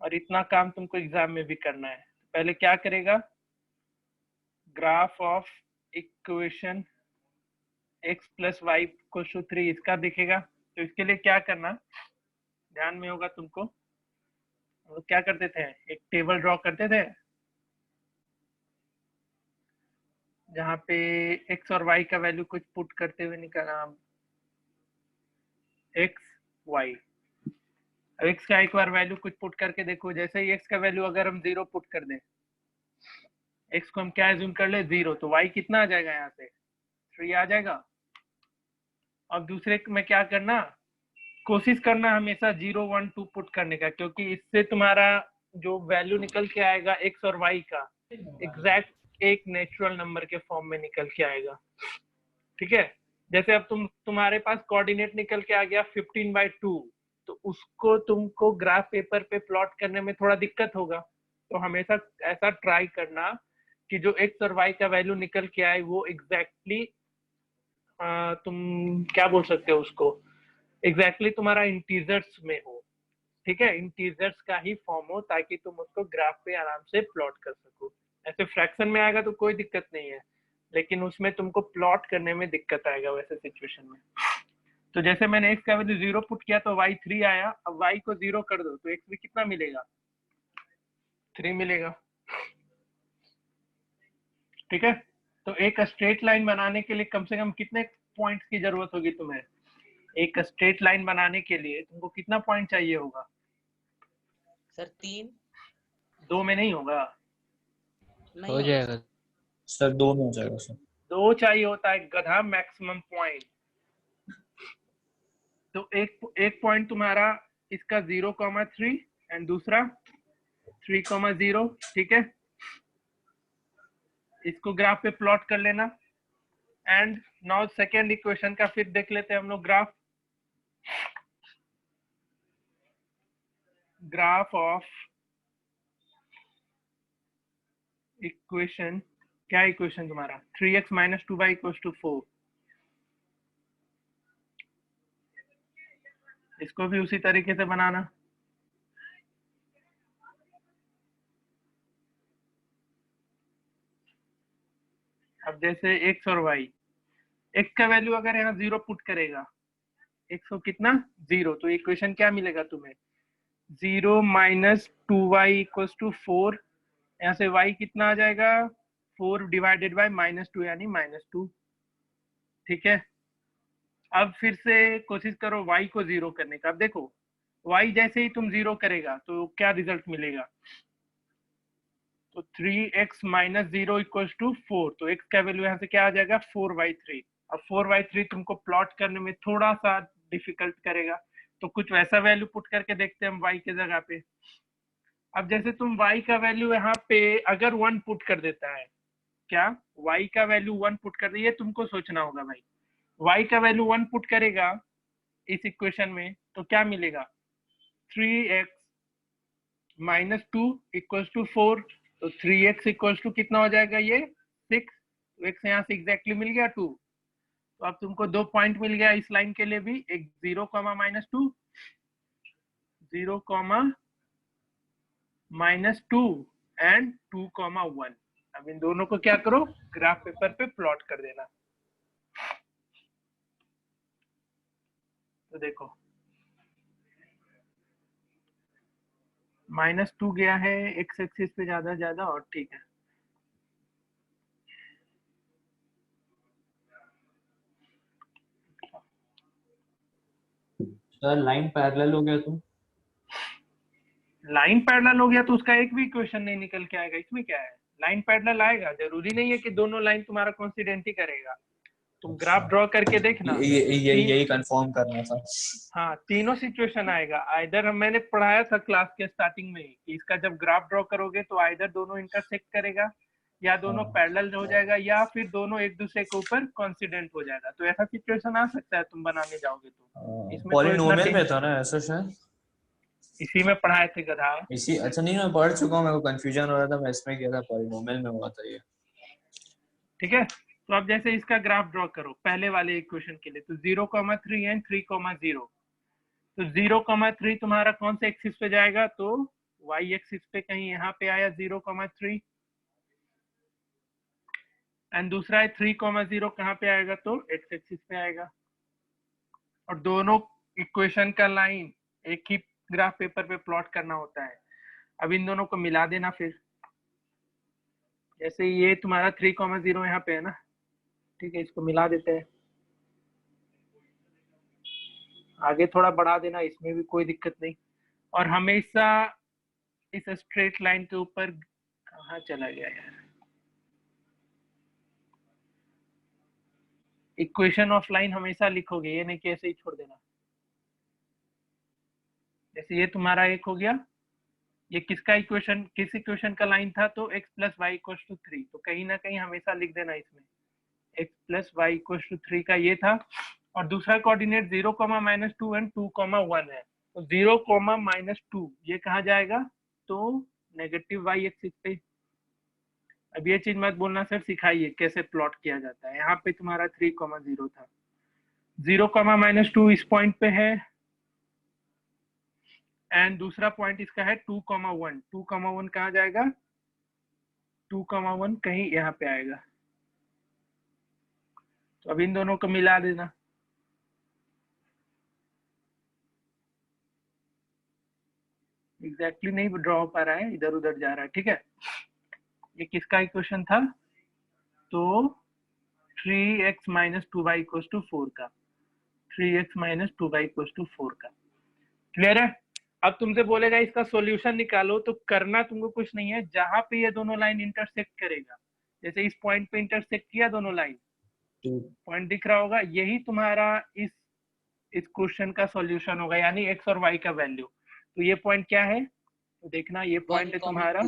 और इतना काम तुमको एग्जाम में भी करना है। पहले क्या करेगा, graph of equation x plus Y equal to 3 इसका दिखेगा। तो इसके लिए क्या करना, ध्यान में होगा तुमको, हम लोग क्या करते थे, एक टेबल ड्रॉ करते थे जहाँ पे x और y का वैल्यू कुछ पुट करते हुए निकालना, x y। अब x का एक बार वैल्यू कुछ पुट करके देखो, जैसे ही x का वैल्यू अगर हम 0 पुट कर दें, x को हम क्या एज्यूम कर ले 0, तो y कितना आ जाएगा, यहाँ से 3 आ जाएगा। अब दूसरे में क्या करना, कोशिश करना हमेशा 0 1 2 पुट करने का, क्योंकि इससे तुम्हारा जो वैल्यू निकल के आएगा x और y का एग्जैक्ट एक नेचुरल नंबर के फॉर्म में निकल के आएगा। ठीक है, जैसे अब तुम्हारे पास कोऑर्डिनेट निकल के आ गया 15/2, तो उसको तुमको ग्राफ पेपर पे प्लॉट करने में थोड़ा दिक्कत होगा। तो हमेशा ऐसा ट्राई करना कि जो x और y का वैल्यू निकल के आए वो एग्जैक्टली तुम क्या बोल सकते हो उसको, एग्जैक्टली तुम्हारा इंटीजर्स में हो। ठीक है, इंटीजर्स का ही फॉर्म हो ताकि तुम उसको ग्राफ पे आराम से प्लॉट कर सको। ऐसे फ्रैक्शन में आएगा तो कोई दिक्कत नहीं है, लेकिन उसमें तुमको प्लॉट करने में दिक्कत आएगा वैसे सिचुएशन में। तो जैसे मैंने x का वैल्यू 0 पुट किया तो y 3 आया, अब y को 0 कर दो तो x भी कितना मिलेगा, 3 मिलेगा। ठीक है, तो एक स्ट्रेट लाइन बनाने के लिए कम से कम कितने पॉइंट्स की जरूरत होगी तुम्हें? एक स्ट्रेट लाइन बनाने के लिए तुमको कितना पॉइंट चाहिए होगा? सर 3 2 में नहीं होगा, नहीं हो होगा जाएगा। सर 2 में हो जाएगा सर। 2 चाहिए होता है गधा मैक्सिमम पॉइंट। तो एक पॉइंट तुम्हारा इसका 0,3 एंड दूसरा 3,0। ठीक है, इसको ग्राफ पे प्लॉट कर लेना। एंड नाउ सेकेंड इक्वेशन का फिर देख लेते हैं हम लोग ग्राफ ऑफ इक्वेशन। क्या इक्वेशन तुम्हारा? 3x - 2y = 4। इसको भी उसी तरीके से बनाना। अब जैसे x और y, x का वैल्यू अगर यहाँ 0 पुट करेगा, x को कितना 0, तो इक्वेशन क्या मिलेगा तुम्हें? 0 - 2y = 4। यहाँ से y कितना आ जाएगा? 4 डिवाइडेड बाय -2 यानी -2। ठीक है, अब फिर से कोशिश करो y को 0 करने का। अब देखो y जैसे ही तुम 0 करेगा तो क्या रिजल्ट मिलेगा? तो 3x - 0 = 4। तो x का वैल्यू यहाँ से क्या आ जाएगा? 4/3। अब 4/3 तुमको प्लॉट करने में थोड़ा सा डिफिकल्ट करेगा, तो कुछ वैसा वैल्यू पुट करके देखते हैं हम y के जगह पे। अब जैसे तुम y का वैल्यू यहाँ पे अगर 1 पुट कर देता है, क्या y का वैल्यू 1 पुट कर दिए, तुमको सोचना होगा भाई। y का वैल्यू 1 पुट करेगा इस इक्वेशन में तो क्या मिलेगा? 3x - 2 = 4। तो 3x = कितना हो जाएगा? ये 6। तो x यहाँ से एग्जैक्टली मिल गया 2। तो अब तुमको 2 पॉइंट मिल गया इस लाइन के लिए भी, एक 0, -2, 0, -2 एंड 2, 1। अब इन दोनों को क्या करो? ग्राफ पेपर पे प्लॉट कर देना। तो देखो -2 गया है x एक्सिस पे ज्यादा और ठीक है। सर लाइन पैरेलल हो गया तो? लाइन पैरेलल हो गया तो उसका एक भी इक्वेशन नहीं निकल के आएगा। इसमें क्या है, लाइन पैरेलल आएगा, जरूरी नहीं है कि दोनों लाइन तुम्हारा कॉन्सिडेंट ही करेगा। तुम ग्राफ ड्रॉ करके देखना। यही कंफर्म करना था। हाँ, तीनों सिचुएशन आएगा। आइदर मैंने पढ़ाया था क्लास के स्टार्टिंग में कि इसका जब ग्राफ ड्रॉ करोगे तो आइदर दोनों इंटरसेक्ट करेगा, या दोनों पैरेलल हो जाएगा, या फिर दोनों एक दूसरे के ऊपर कॉन्सिडेंट हो जाएगा। तो ऐसा सिचुएशन आ सकता है तुम बनाने जाओगे तो। इसमें पॉलिनोमियल में था ना ऐसा शायद? इसी में पढ़ाए थे गधा। इसी, अच्छा नहीं, मैं पढ़ चुका हूँ, मेरे को कंफ्यूजन हो रहा था, मैं इसमें किया था, पॉलिनोमियल में हुआ था ये। ठीक है, तो अब जैसे इसका ग्राफ ड्रॉ करो पहले वाले इक्वेशन के लिए, तो 0,3 एंड 3,0। तो 0,3 तुम्हारा कौन से एक्सिस पे जाएगा? तो y एक्सिस पे कहीं यहाँ पे आया 0,3, एंड दूसरा है 3,0 कहाँ पे आएगा? तो x एक्सिस पे आएगा। और दोनों इक्वेशन का लाइन एक ही ग्राफ पेपर पे प्लॉट करना होता है। अब इन दोनों को मिला देना फिर। जैसे ये तुम्हारा 3,0 यहाँ पे है ना, ठीक है, इसको मिला देते हैं। आगे थोड़ा बढ़ा देना, इसमें भी कोई दिक्कत नहीं। और हमेशा इस स्ट्रेट लाइन के ऊपर कहाँ चला गया यार, इक्वेशन ऑफ लाइन हमेशा लिखोगे, ये नहीं कि ऐसे ही छोड़ देना। जैसे ये तुम्हारा एक हो गया, ये किसका इक्वेशन, किस इक्वेशन का लाइन था? तो x + y = 3। तो कहीं ना कहीं हमेशा लिख देना इसमें x + y = 3 का ये था। और दूसरा कोऑर्डिनेट 0, -2 एंड 2, 1 है। तो 0, -2 ये कहाँ जाएगा? तो नेगेटिव y एक्सिस पे। अब ये चीज मत बोलना सर सिखाइए कैसे प्लॉट किया जाता है। यहाँ पे तुम्हारा 3,0 था, 0, -2 इस पॉइंट पे है, एंड दूसरा पॉइंट इसका है 2,1। 2,1 कहाँ जाएगा? 2,1 कहीं यहाँ पे आएगा। तो अब इन दोनों को मिला देना। एग्जैक्टली नहीं ड्रॉ हो पा रहा है, इधर उधर जा रहा है। ठीक है, ये किसका इक्वेशन था? तो 3x minus 2y equals to 4 का। 3x minus 2y equals to 4 का। क्लियर है? अब तुमसे बोलेगा इसका सॉल्यूशन निकालो, तो करना तुमको कुछ नहीं है। जहां पे ये दोनों लाइन इंटरसेक्ट करेगा, जैसे इस पॉइंट पे इंटरसेक्ट किया दोनों लाइन, पॉइंट दिख रहा होगा, यही तुम्हारा इस क्वेश्चन का सॉल्यूशन होगा, यानी x और y का वैल्यू। तो ये पॉइंट क्या है? तो देखना, ये पॉइंट है तुम्हारा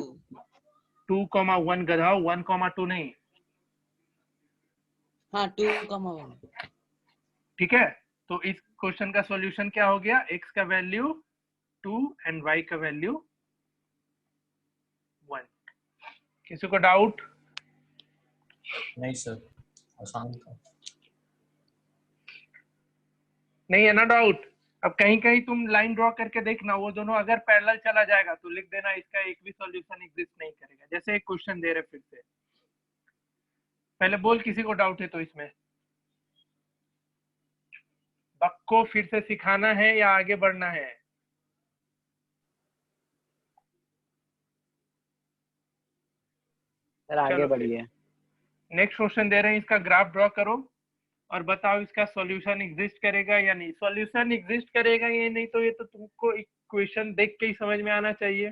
2,1 गधा, 1,2 नहीं। हाँ 2,1। ठीक है, तो इस क्वेश्चन का सॉल्यूशन क्या हो गया? x का वैल्यू 2 एंड y का वैल्यू 1। किसी को डाउट? नहीं सर, आसान था। नहीं है ना डाउट? अब कहीं कहीं तुम लाइन ड्रॉ करके देखना, वो दोनों अगर पैरेलल चला जाएगा तो लिख देना इसका एक भी सॉल्यूशन एग्जिस्ट नहीं करेगा। जैसे एक क्वेश्चन दे रहे फिर से, पहले बोल किसी को डाउट है तो इसमें। बक को फिर से सिखाना है या आगे बढ़ना है? सर आगे चलो बढ़िए। नेक्स्ट क्वेश्चन दे रहे हैं, इसका ग्राफ ड्रॉ करो और बताओ इसका सॉल्यूशन एग्जिस्ट करेगा या नहीं। सॉल्यूशन एग्जिस्ट करेगा या नहीं, तो ये तो तुमको इक्वेशन देख के ही समझ में आना चाहिए।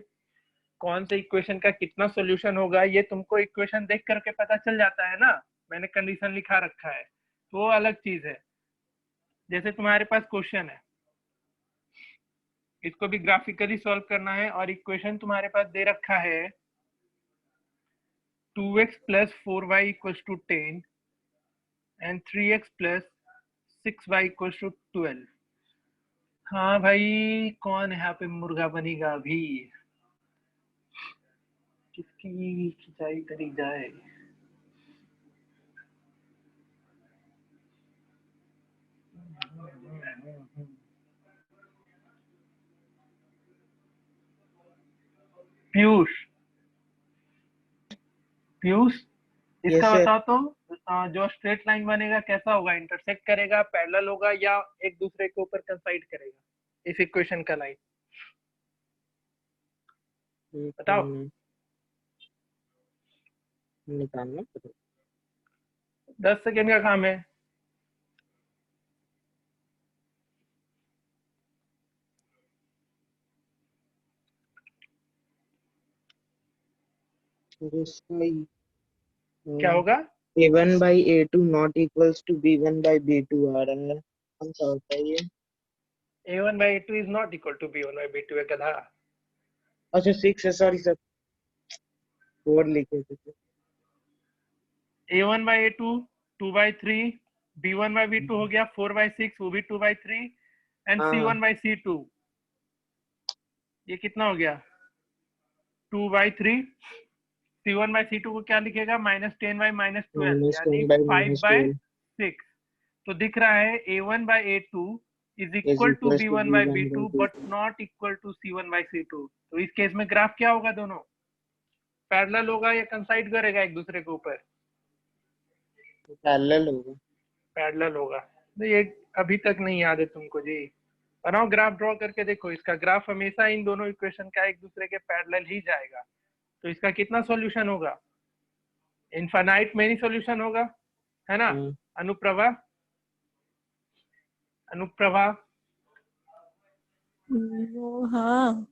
कौन से इक्वेशन का कितना सॉल्यूशन होगा ये तुमको इक्वेशन देख करके पता चल जाता है ना। मैंने कंडीशन लिखा रखा है तो वो अलग चीज है। जैसे तुम्हारे पास क्वेश्चन है, इसको भी ग्राफिकली सॉल्व करना है और इक्वेशन तुम्हारे पास दे रखा है 2x plus 4y equals to 10 and 3x plus 6y equals to 12। हाँ भाई, कौन यहाँ पे मुर्गा बनेगा अभी? किसकी खिंचाई करी जाए? पीयूष, पीयूष इसका Yes, sir. बताओ तो जो स्ट्रेट लाइन बनेगा कैसा होगा? इंटरसेक्ट करेगा, पैरेलल होगा, या एक दूसरे के ऊपर कंसाइड करेगा इस इक्वेशन का लाइन? बताओ। निकालना 10 सेकेंड का काम है। क्या होगा? A1 by A2 not equals to B1 by B2 आ रहा है। कौन सा होता है ये? A1 by A2 is not equal to B1 by B2 है गधा। अच्छा 6 है, सॉरी सर, 4 लिखे थे। A1 by A2 2 by 3, B1 by B2 हो गया 4 by 6, वो भी 2 by 3 एंड हाँ C1 by C2, ये कितना हो गया? 2 by 3। C1 by C2 को क्या लिखेगा? -10 by -12, यानी 10 by 5 by -12 6। तो दिख रहा है A1 by A2 is is equal to equals to B1 by B1 by B2 B2। but not equal to C1 by C2। तो इस केस में ग्राफ क्या होगा? दोनों पैरेलल होगा या कंसाइड करेगा एक दूसरे के ऊपर? पैरेलल होगा। पैरेलल होगा। तो ये अभी तक नहीं याद है तुमको जी? बनाओ, ग्राफ ड्रॉ करके देखो। इसका ग्राफ हमेशा इन दोनों इक्वेशन का एक दूसरे के पैरेलल ही जाएगा। तो इसका कितना सॉल्यूशन होगा? इनफाइनाइट मेनी सॉल्यूशन होगा, है ना? अनुप्रभा, अनुप्रभा हाँ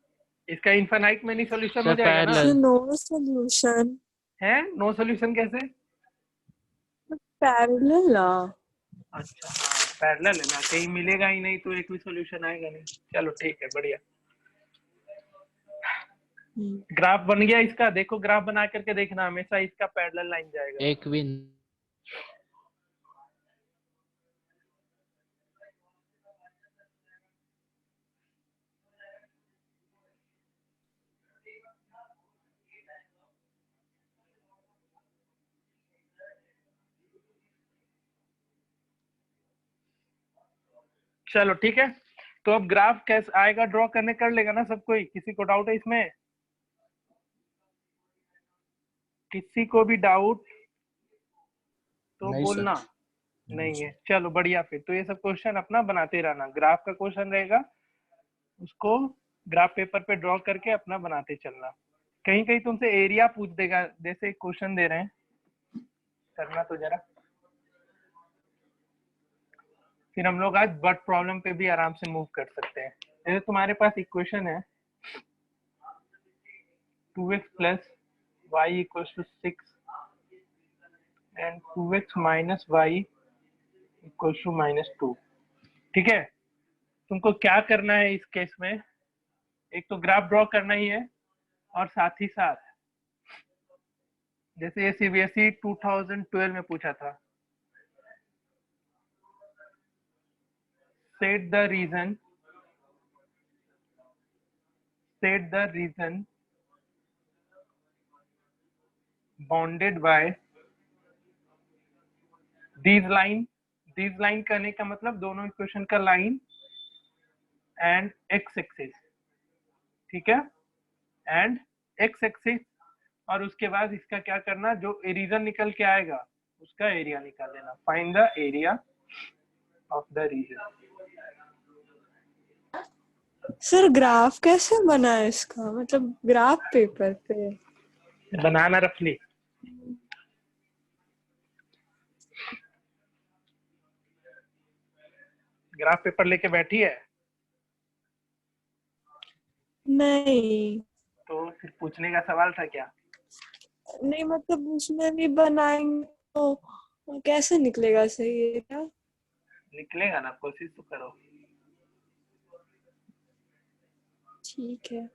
इसका इनफाइनाइट मेनी सॉल्यूशन हो सर जाएगा ना? पैरेलल। No solution. है नो सॉल्यूशन कैसे? पैरेलल अच्छा हाँ, पैरेलल है ना, कहीं मिलेगा ही नहीं तो एक भी सॉल्यूशन आएगा नहीं। चलो ठीक है, बढ़िया। ग्राफ बन गया इसका। देखो ग्राफ बना करके देखना, हमेशा इसका पैरेलल लाइन जाएगा। एक भी चलो ठीक है, तो अब ग्राफ कैसे आएगा, ड्रॉ करने कर लेगा ना सब कोई? किसी को डाउट है इसमें? किसी को भी डाउट तो नहीं सर। बोलना। नहीं है, चलो बढ़िया। फिर तो ये सब क्वेश्चन अपना बनाते रहना, ग्राफ का क्वेश्चन रहेगा उसको ग्राफ पेपर पे ड्रॉ करके अपना बनाते चलना। कहीं कहीं तुमसे एरिया पूछ देगा, जैसे क्वेश्चन दे रहे हैं, करना तो जरा। फिर हम लोग आज वर्ड प्रॉब्लम पे भी आराम से मूव कर सकते हैं। जैसे तुम्हारे पास इक्वेशन है 2x plus Y equal to 6 and 2x minus Y equal to -2। ठीक है, तुमको क्या करना है इस केस में? एक तो ग्राफ ड्रॉ करना ही है, और साथ ही साथ जैसे ये सीबीएसई 2012 में पूछा था, set the reason bounded by these line करने का मतलब दोनों इक्वेशन का लाइन एंड एक्स एक्सिस, ठीक है, एंड एक्स एक्सिस, और उसके बाद इसका क्या करना, जो रीजन निकल के आएगा उसका एरिया निकाल लेना। Find the area of the region. Sir graph कैसे बना है इसका, मतलब ग्राफ पेपर पे? बनाना रफली। ग्राफ पेपर लेके बैठी है नहीं तो फिर पूछने का सवाल था क्या? नहीं, मतलब उसमें भी बनाएंगे तो कैसे निकलेगा सही है क्या? निकलेगा ना, कोशिश तो करो। ठीक है।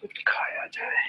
कुछ खाया जाए।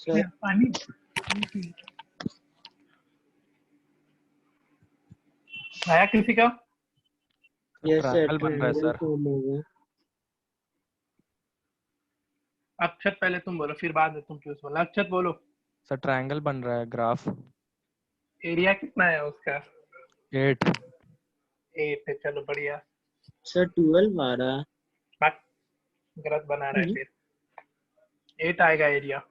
सर पानी आया किसी का? यस सर, ट्रायंगल बन रहा है ट्रायंगल सर। फॉर्म हो गया। अक्षत पहले तुम बोलो, फिर बाद में तुम क्यों बोला। अक्षत बोलो। सर ट्रायंगल बन रहा है, ग्राफ एरिया कितना है उसका? 8। 8 है, चलो बढ़िया। सर 12 आ रहा। बात गलत बना रहा है, फिर 8 आएगा एरिया।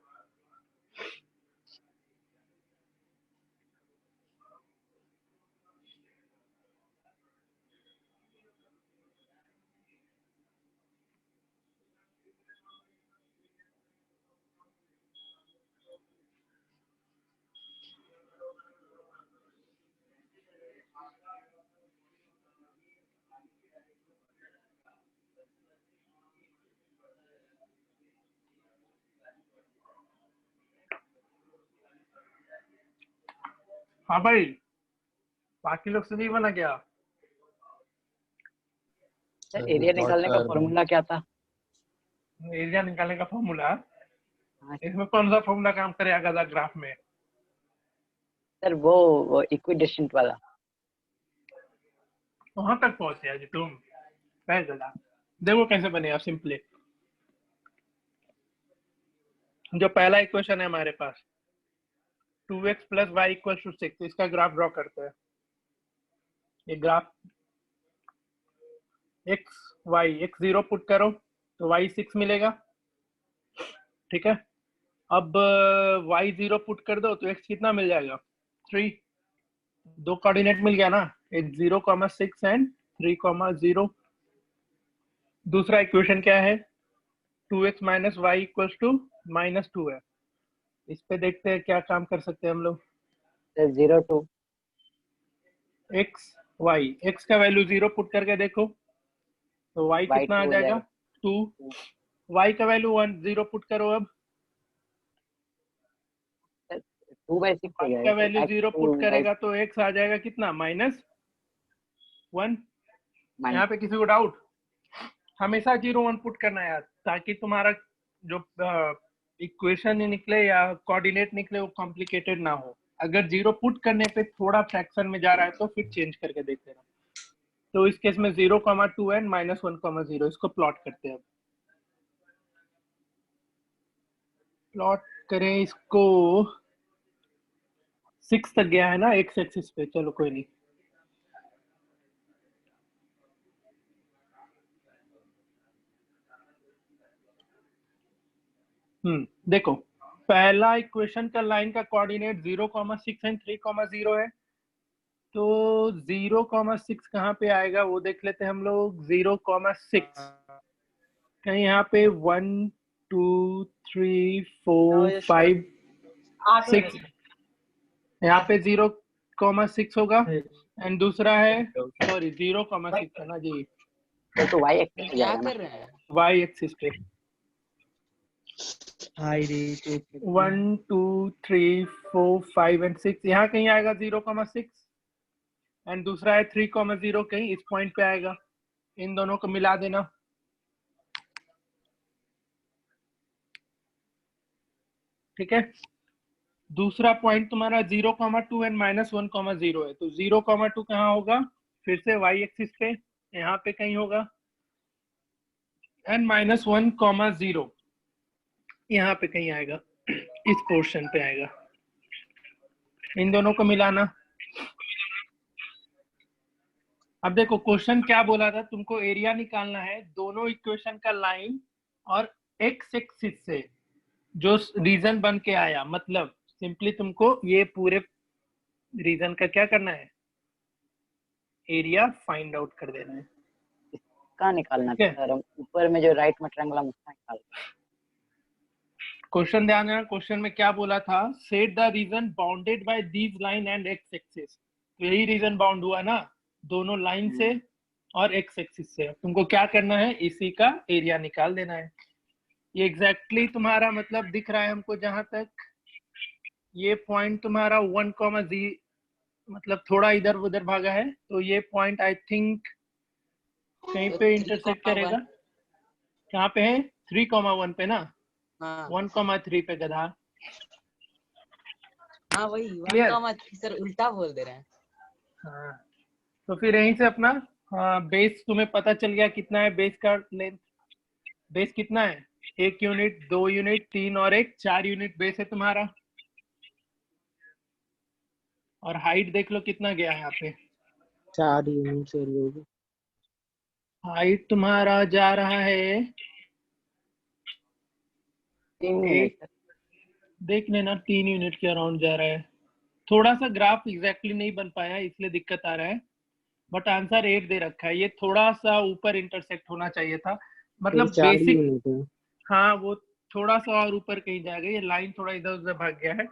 हाँ भाई, बाकी लोग से नहीं बना क्या? सर एरिया निकालने का फॉर्मूला क्या था? एरिया निकालने का फॉर्मूला, हाँ इसमें कौन सा फॉर्मूला काम करेगा था ग्राफ में? सर, वो इक्विडिस्टेंट वाला। वहां तक पहुंचे आज तुम? पैदल देखो कैसे बनेगा सिंपली। जो पहला इक्वेशन है हमारे पास 2x plus Y equal to 6, इसका ग्राफ ड्रॉ करते हैं। ये ग्राफ x 0 पुट करो तो y 6 मिलेगा, ठीक है। अब y 0 पुट कर दो तो x कितना मिल जाएगा? 3। दो कोऑर्डिनेट मिल गया ना, एक 0,6 एंड 3,0। दूसरा इक्वेशन क्या है? 2x minus Y equals to -2 है। इस पे देखते हैं क्या काम कर सकते हैं हम लोग। सर 0 2 x y, x का वैल्यू 0 पुट करके देखो तो y y कितना आ 2 हो जाएगा? जाएगा। 2। y का वैल्यू 1 0 पुट करो, अब 2/6 हो y जाएगा का सर। वैल्यू x 0 2 पुट करेगा तो x आ जाएगा कितना? -1। यहाँ पे किसी को डाउट? हमेशा 0 1 पुट करना है यार, ताकि तुम्हारा जो इक्वेशन निकले या कोऑर्डिनेट निकले वो कॉम्प्लिकेटेड ना हो। अगर 0 पुट करने पे थोड़ा फ्रैक्शन में जा रहा है तो फिर चेंज करके देख लेना। तो इस केस में 0,2 एंड -1,0 इसको प्लॉट करते हैं। प्लॉट करें इसको, 6 तक गया है ना एक्स एक्सिस पे, चलो कोई नहीं। देखो पहला इक्वेशन का लाइन का कोऑर्डिनेट 0,6 एंड 3,0 है, तो 0,6 कहाँ पे आएगा वो देख लेते हैं हम लोग। 0,6 कहीं यहाँ पे 1 2 3 4 5 6, यहाँ पे 0,6 होगा एंड दूसरा है, सॉरी 0,6 है ना जी, तो y एक्सिस हो क्या जाएगा ना। कर रहे हैं? वाई एक्सिस पे। हाई रे 1 2 3 4 5 एंड 6, यहाँ कहीं आएगा 0,6 एंड दूसरा है 3,0 कहीं इस पॉइंट पे आएगा। इन दोनों को मिला देना, ठीक है। दूसरा पॉइंट तुम्हारा 0,2 एंड -1,0 है, तो 0,2 कहाँ होगा? फिर से वाई एक्सिस पे यहाँ पे कहीं होगा एंड -1,0 यहाँ पे कहीं आएगा, इस पोर्शन पे आएगा। इन दोनों को मिलाना। अब देखो क्वेश्चन क्या बोला था, तुमको एरिया निकालना है दोनों इक्वेशन का लाइन और एक्स एक्सिस से जो रीजन बन के आया, मतलब सिंपली तुमको ये पूरे रीजन का क्या करना है? एरिया फाइंड आउट कर देना है। कहाँ निकालना ठीक था है। सर? हम ऊपर में जो राइट में ट्रायंगल है उसका निकालना। क्वेश्चन ध्यान देना, क्वेश्चन में क्या बोला था? Set the reason bounded by these line and x axis. तो यही रीजन बाउंड हुआ ना, दोनों लाइन से और एक्स एक्सिस से। तुमको क्या करना है? इसी का एरिया निकाल देना है। ये एग्जैक्टली तुम्हारा मतलब दिख रहा है हमको, जहां तक ये पॉइंट तुम्हारा 1,0 मतलब थोड़ा इधर उधर भागा है, तो ये पॉइंट आई थिंक कहीं पे इंटरसेक्ट करेगा। कहाँ पे है? 3,1 पे ना, हाँ 1,3 पे गधा। हाँ वही Clear? 1,3 सर उल्टा बोल दे रहे हैं। हाँ, तो फिर यहीं से अपना बेस तुम्हें पता चल गया कितना है बेस का लेंथ। बेस कितना है? 1 यूनिट, 2 यूनिट, 3 और 1, 4 यूनिट बेस है तुम्हारा। और हाइट देख लो कितना गया है यहाँ पे। 4 यूनिट से लोग। हाइट तुम्हारा जा रहा है 3 एक, यूनिट। देख लेना 3 यूनिट के अराउंड जा रहा है। थोड़ा सा ग्राफ एग्जैक्टली नहीं बन पाया इसलिए दिक्कत आ रहा है, बट आंसर 8 दे रखा है। ये थोड़ा सा ऊपर इंटरसेक्ट होना चाहिए था, मतलब 4 बेसिक। यूनिट है। हाँ वो थोड़ा सा और ऊपर कहीं जाएगा, ये लाइन थोड़ा इधर उधर भाग गया है।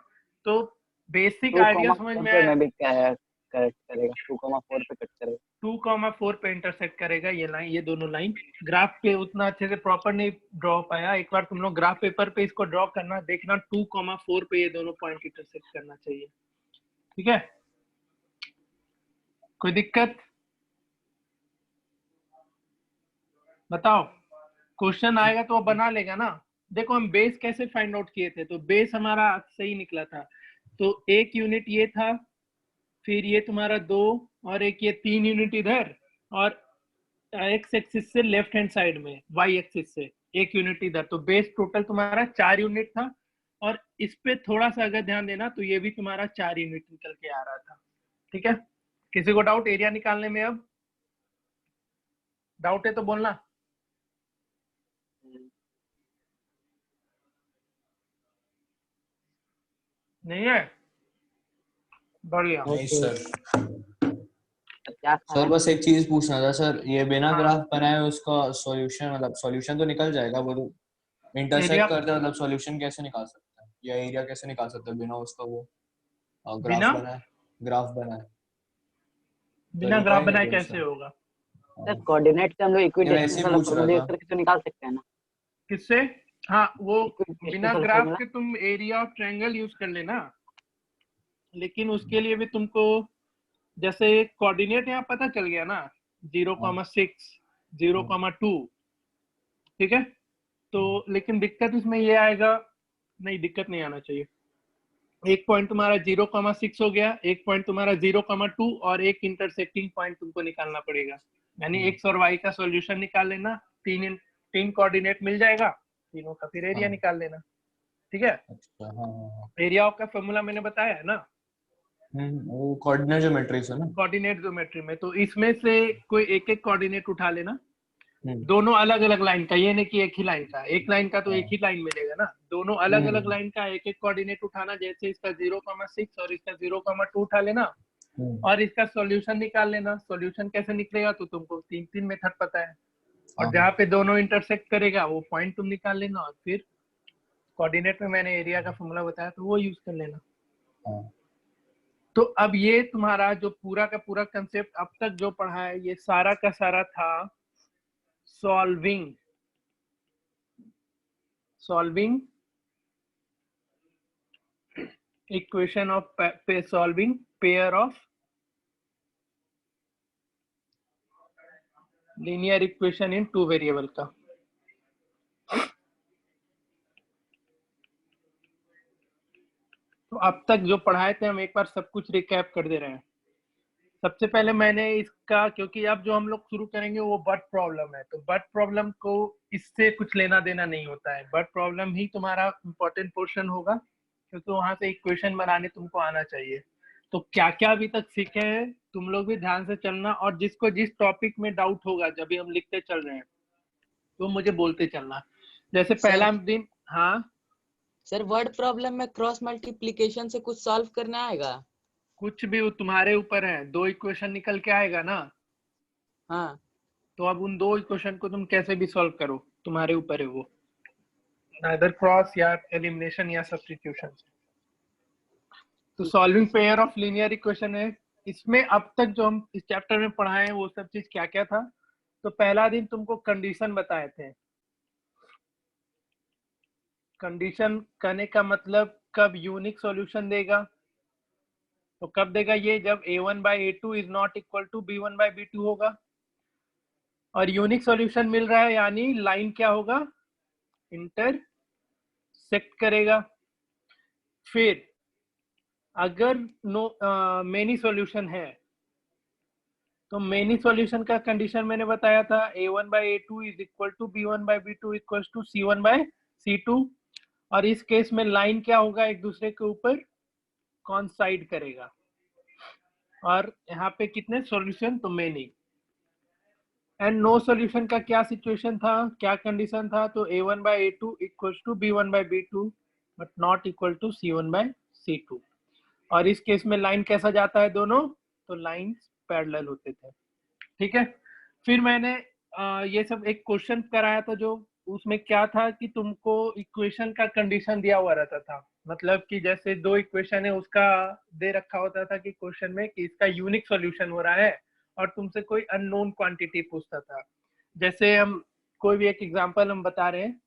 तो बेसिक आइडिया समझ में आया। में भी क्या है करेक्ट करेगा? 2,4 पे कट करेगा। 2,4 पे इंटरसेक्ट करेगा ये लाइन, ये दोनों लाइन। ग्राफ पे उतना अच्छे से प्रॉपर नहीं ड्रॉ हो पाया, एक बार तुम लोग ग्राफ पेपर पे इसको ड्रॉ करना, देखना 2,4 पे ये दोनों पॉइंट इंटरसेक्ट करना चाहिए, ठीक है। कोई दिक्कत? बताओ, क्वेश्चन आएगा तो वो बना लेगा ना। देखो हम बेस कैसे फाइंड आउट किए थे, तो बेस हमारा सही निकला था। तो एक यूनिट ये था, फिर ये तुम्हारा 2 और एक ये 3 यूनिट इधर, और एक्स एक्सिस से लेफ्ट हैंड साइड में वाई एक्सिस से 1 यूनिट इधर। तो बेस टोटल तुम्हारा 4 यूनिट था। और इस पे थोड़ा सा अगर ध्यान देना तो ये भी तुम्हारा 4 यूनिट निकल के आ रहा था। ठीक है, किसी को डाउट एरिया निकालने में? अब डाउट है तो बोलना। नहीं है? बढ़िया। नहीं सर। क्या था? सर बस एक चीज पूछना था सर, ये बिना हाँ। ग्राफ बनाए उसका सॉल्यूशन, मतलब सॉल्यूशन तो निकल जाएगा, वो एरिया इंटरसेक्ट करते मतलब सॉल्यूशन कैसे निकाल सकते हैं, या एरिया कैसे निकाल सकते हैं बिना उसका वो ग्राफ बिना बनाए? ग्राफ बनाए बिना तरीका ग्राफ ही नहीं बनाए कोई कैसे सर। होगा? सर कोऑर्डिनेट से हम लोग मैं इक्विडिस्टेंस वैसे ही वाला पूछ रहा फॉर्मूला यूज था। करके तो निकाल सकते हैं ना। किससे? हाँ, वो इक्विडिस्टेंस बिना वाला ग्राफ फॉर्मूला। के तुम एरिया ऑफ ट्रायंगल यूज कर लेना, लेकिन उसके लिए भी तुमको जैसे कोऑर्डिनेट यहाँ पता चल गया ना, 0,6 0,2। ठीक है, तो लेकिन दिक्कत इसमें ये आएगा, नहीं दिक्कत नहीं आना चाहिए। एक पॉइंट तुम्हारा 0,6 हो गया, एक पॉइंट तुम्हारा 0,2, और एक इंटरसेक्टिंग पॉइंट तुमको निकालना पड़ेगा। यानी एक्स और वाई का सॉल्यूशन निकाल लेना, तीन कोऑर्डिनेट मिल जाएगा, तीनों का फिर एरिया निकाल लेना। ठीक है, अच्छा हाँ। एरिया का फॉर्मूला मैंने बताया है ना, वो कोऑर्डिनेट ज्योमेट्री से ना। कोऑर्डिनेट ज्योमेट्री में। तो इसमें से कोई एक एक कोऑर्डिनेट उठा लेना, हम्म, दोनों अलग अलग लाइन का, ये नहीं कि एक ही लाइन का। एक लाइन का तो एक ही लाइन मिलेगा ना, दोनों अलग अलग लाइन का एक एक कोऑर्डिनेट उठाना। जैसे इसका 0,6 और इसका 0,2 उठा लेना, और इसका सॉल्यूशन निकाल लेना। सॉल्यूशन कैसे निकलेगा तो तुमको तीन मेथड पता है, और जहाँ पे दोनों इंटरसेक्ट करेगा वो पॉइंट तुम निकाल लेना, और फिर कोऑर्डिनेट में मैंने एरिया का फॉर्मूला बताया तो वो यूज कर लेना। तो अब ये तुम्हारा जो पूरा का पूरा कंसेप्ट अब तक जो पढ़ा है, ये सारा का सारा था solving equation of solving pair of linear equation in 2 variable का। तो अब तक जो पढ़ाए थे हम एक बार सब कुछ रिकैप कर दे रहे हैं। सबसे पहले मैंने इसका, क्योंकि अब जो हम लोग शुरू करेंगे वो बट प्रॉब्लम है, तो बट प्रॉब्लम को इससे कुछ लेना देना नहीं होता है। बट प्रॉब्लम ही तुम्हारा इंपॉर्टेंट पोर्शन होगा, क्योंकि वहां से इक्वेशन बनाने तुमको आना चाहिए। तो क्या क्या अभी तक सीखे हैं तुम लोग भी ध्यान से चलना, और जिसको जिस टॉपिक में डाउट होगा जब भी हम लिखते चल रहे हैं तो मुझे बोलते चलना। जैसे पहला दिन, हाँ सर वर्ड प्रॉब्लम में क्रॉस मल्टीप्लिकेशन से कुछ सॉल्व करना आएगा? कुछ भी वो तुम्हारे ऊपर है, 2 इक्वेशन निकल के आएगा ना, हाँ तो अब उन 2 इक्वेशन को तुम कैसे भी सॉल्व करो, तुम्हारे ऊपर है वो, नाइदर क्रॉस या एलिमिनेशन या सब्स्टिट्यूशन से। तो solving pair of linear equation है। इसमें अब तक जो हम इस चैप्टर में पढ़ाए हैं वो सब चीज क्या क्या था। तो पहला दिन तुमको कंडीशन बताए थे। कंडीशन करने का मतलब कब यूनिक सॉल्यूशन देगा, तो कब देगा ये, जब a1/a2 is not equal to b1/b2 होगा, और यूनिक सॉल्यूशन मिल रहा है, यानी लाइन क्या होगा, इंटरसेक्ट करेगा। फिर अगर मेनी सॉल्यूशन है, तो मेनी सॉल्यूशन का कंडीशन मैंने बताया था, a1/a2 is equal to b1/b2 equal to c1/c2। और इस केस में लाइन क्या होगा, एक दूसरे के ऊपर कॉन्साइड करेगा। और यहाँ पे कितने सॉल्यूशन, तो मेनी। एंड नो सॉल्यूशन का क्या सिचुएशन था, क्या कंडीशन था, तो a1/a2 equal to b1/b2 but not equal to c1/c2। और इस केस में लाइन कैसा जाता है दोनों, तो लाइंस पैरेलल होते थे। ठीक है, फिर मैंने ये सब एक क्वेश्चन कराया था, जो उसमें क्या था कि तुमको इक्वेशन का कंडीशन दिया हुआ रहता था। मतलब कि जैसे 2 इक्वेशन है, उसका दे रखा होता था कि क्वेश्चन में कि इसका यूनिक सॉल्यूशन हो रहा है, और तुमसे कोई अननोन क्वांटिटी पूछता था। जैसे हम कोई भी एक एग्जांपल हम बता रहे हैं,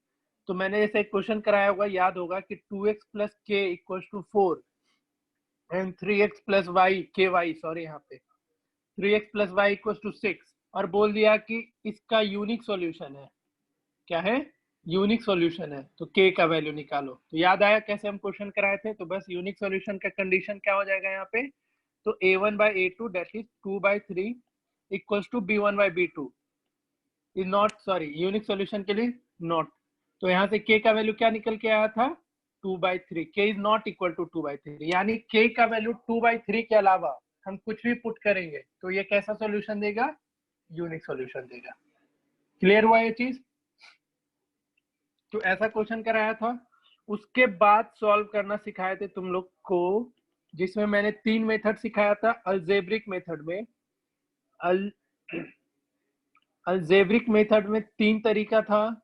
तो मैंने जैसे एक क्वेश्चन कराया होगा, याद होगा कि 2x + k = 4 and 3x + y ky, sorry यहाँ पे 3x plus Y equal to 6 और बोल दिया कि इसका यूनिक सॉल्यूशन है। क्या है? यूनिक सॉल्यूशन है। तो k का वैल्यू निकालो। तो याद आया कैसे हम क्वेश्चन कराए थे? तो बस यूनिक सॉल्यूशन का कंडीशन क्या हो जाएगा यहाँ पे? तो a1 by a2 that is 2 by 3 equals to b1 by b2 is not, sorry, unique solution के लिए नॉट। तो यहाँ से k का वैल्यू क्या निकल के आया था? 2 by 3। k is not equal to 2 by 3, यानी k का वैल्यू 2 by 3 के अलावा हम कुछ भी पुट करेंगे तो ये कैसा सॉल्यूशन देगा? यूनिक सॉल्यूशन देगा। क्लियर हुआ ये चीज? तो ऐसा क्वेश्चन कराया था। उसके बाद सॉल्व करना सिखाए थे तुम लोग को, जिसमें मैंने 3 मेथड सिखाया था अलजेब्रिक मेथड में। अलजेब्रिक मेथड में 3 तरीका था,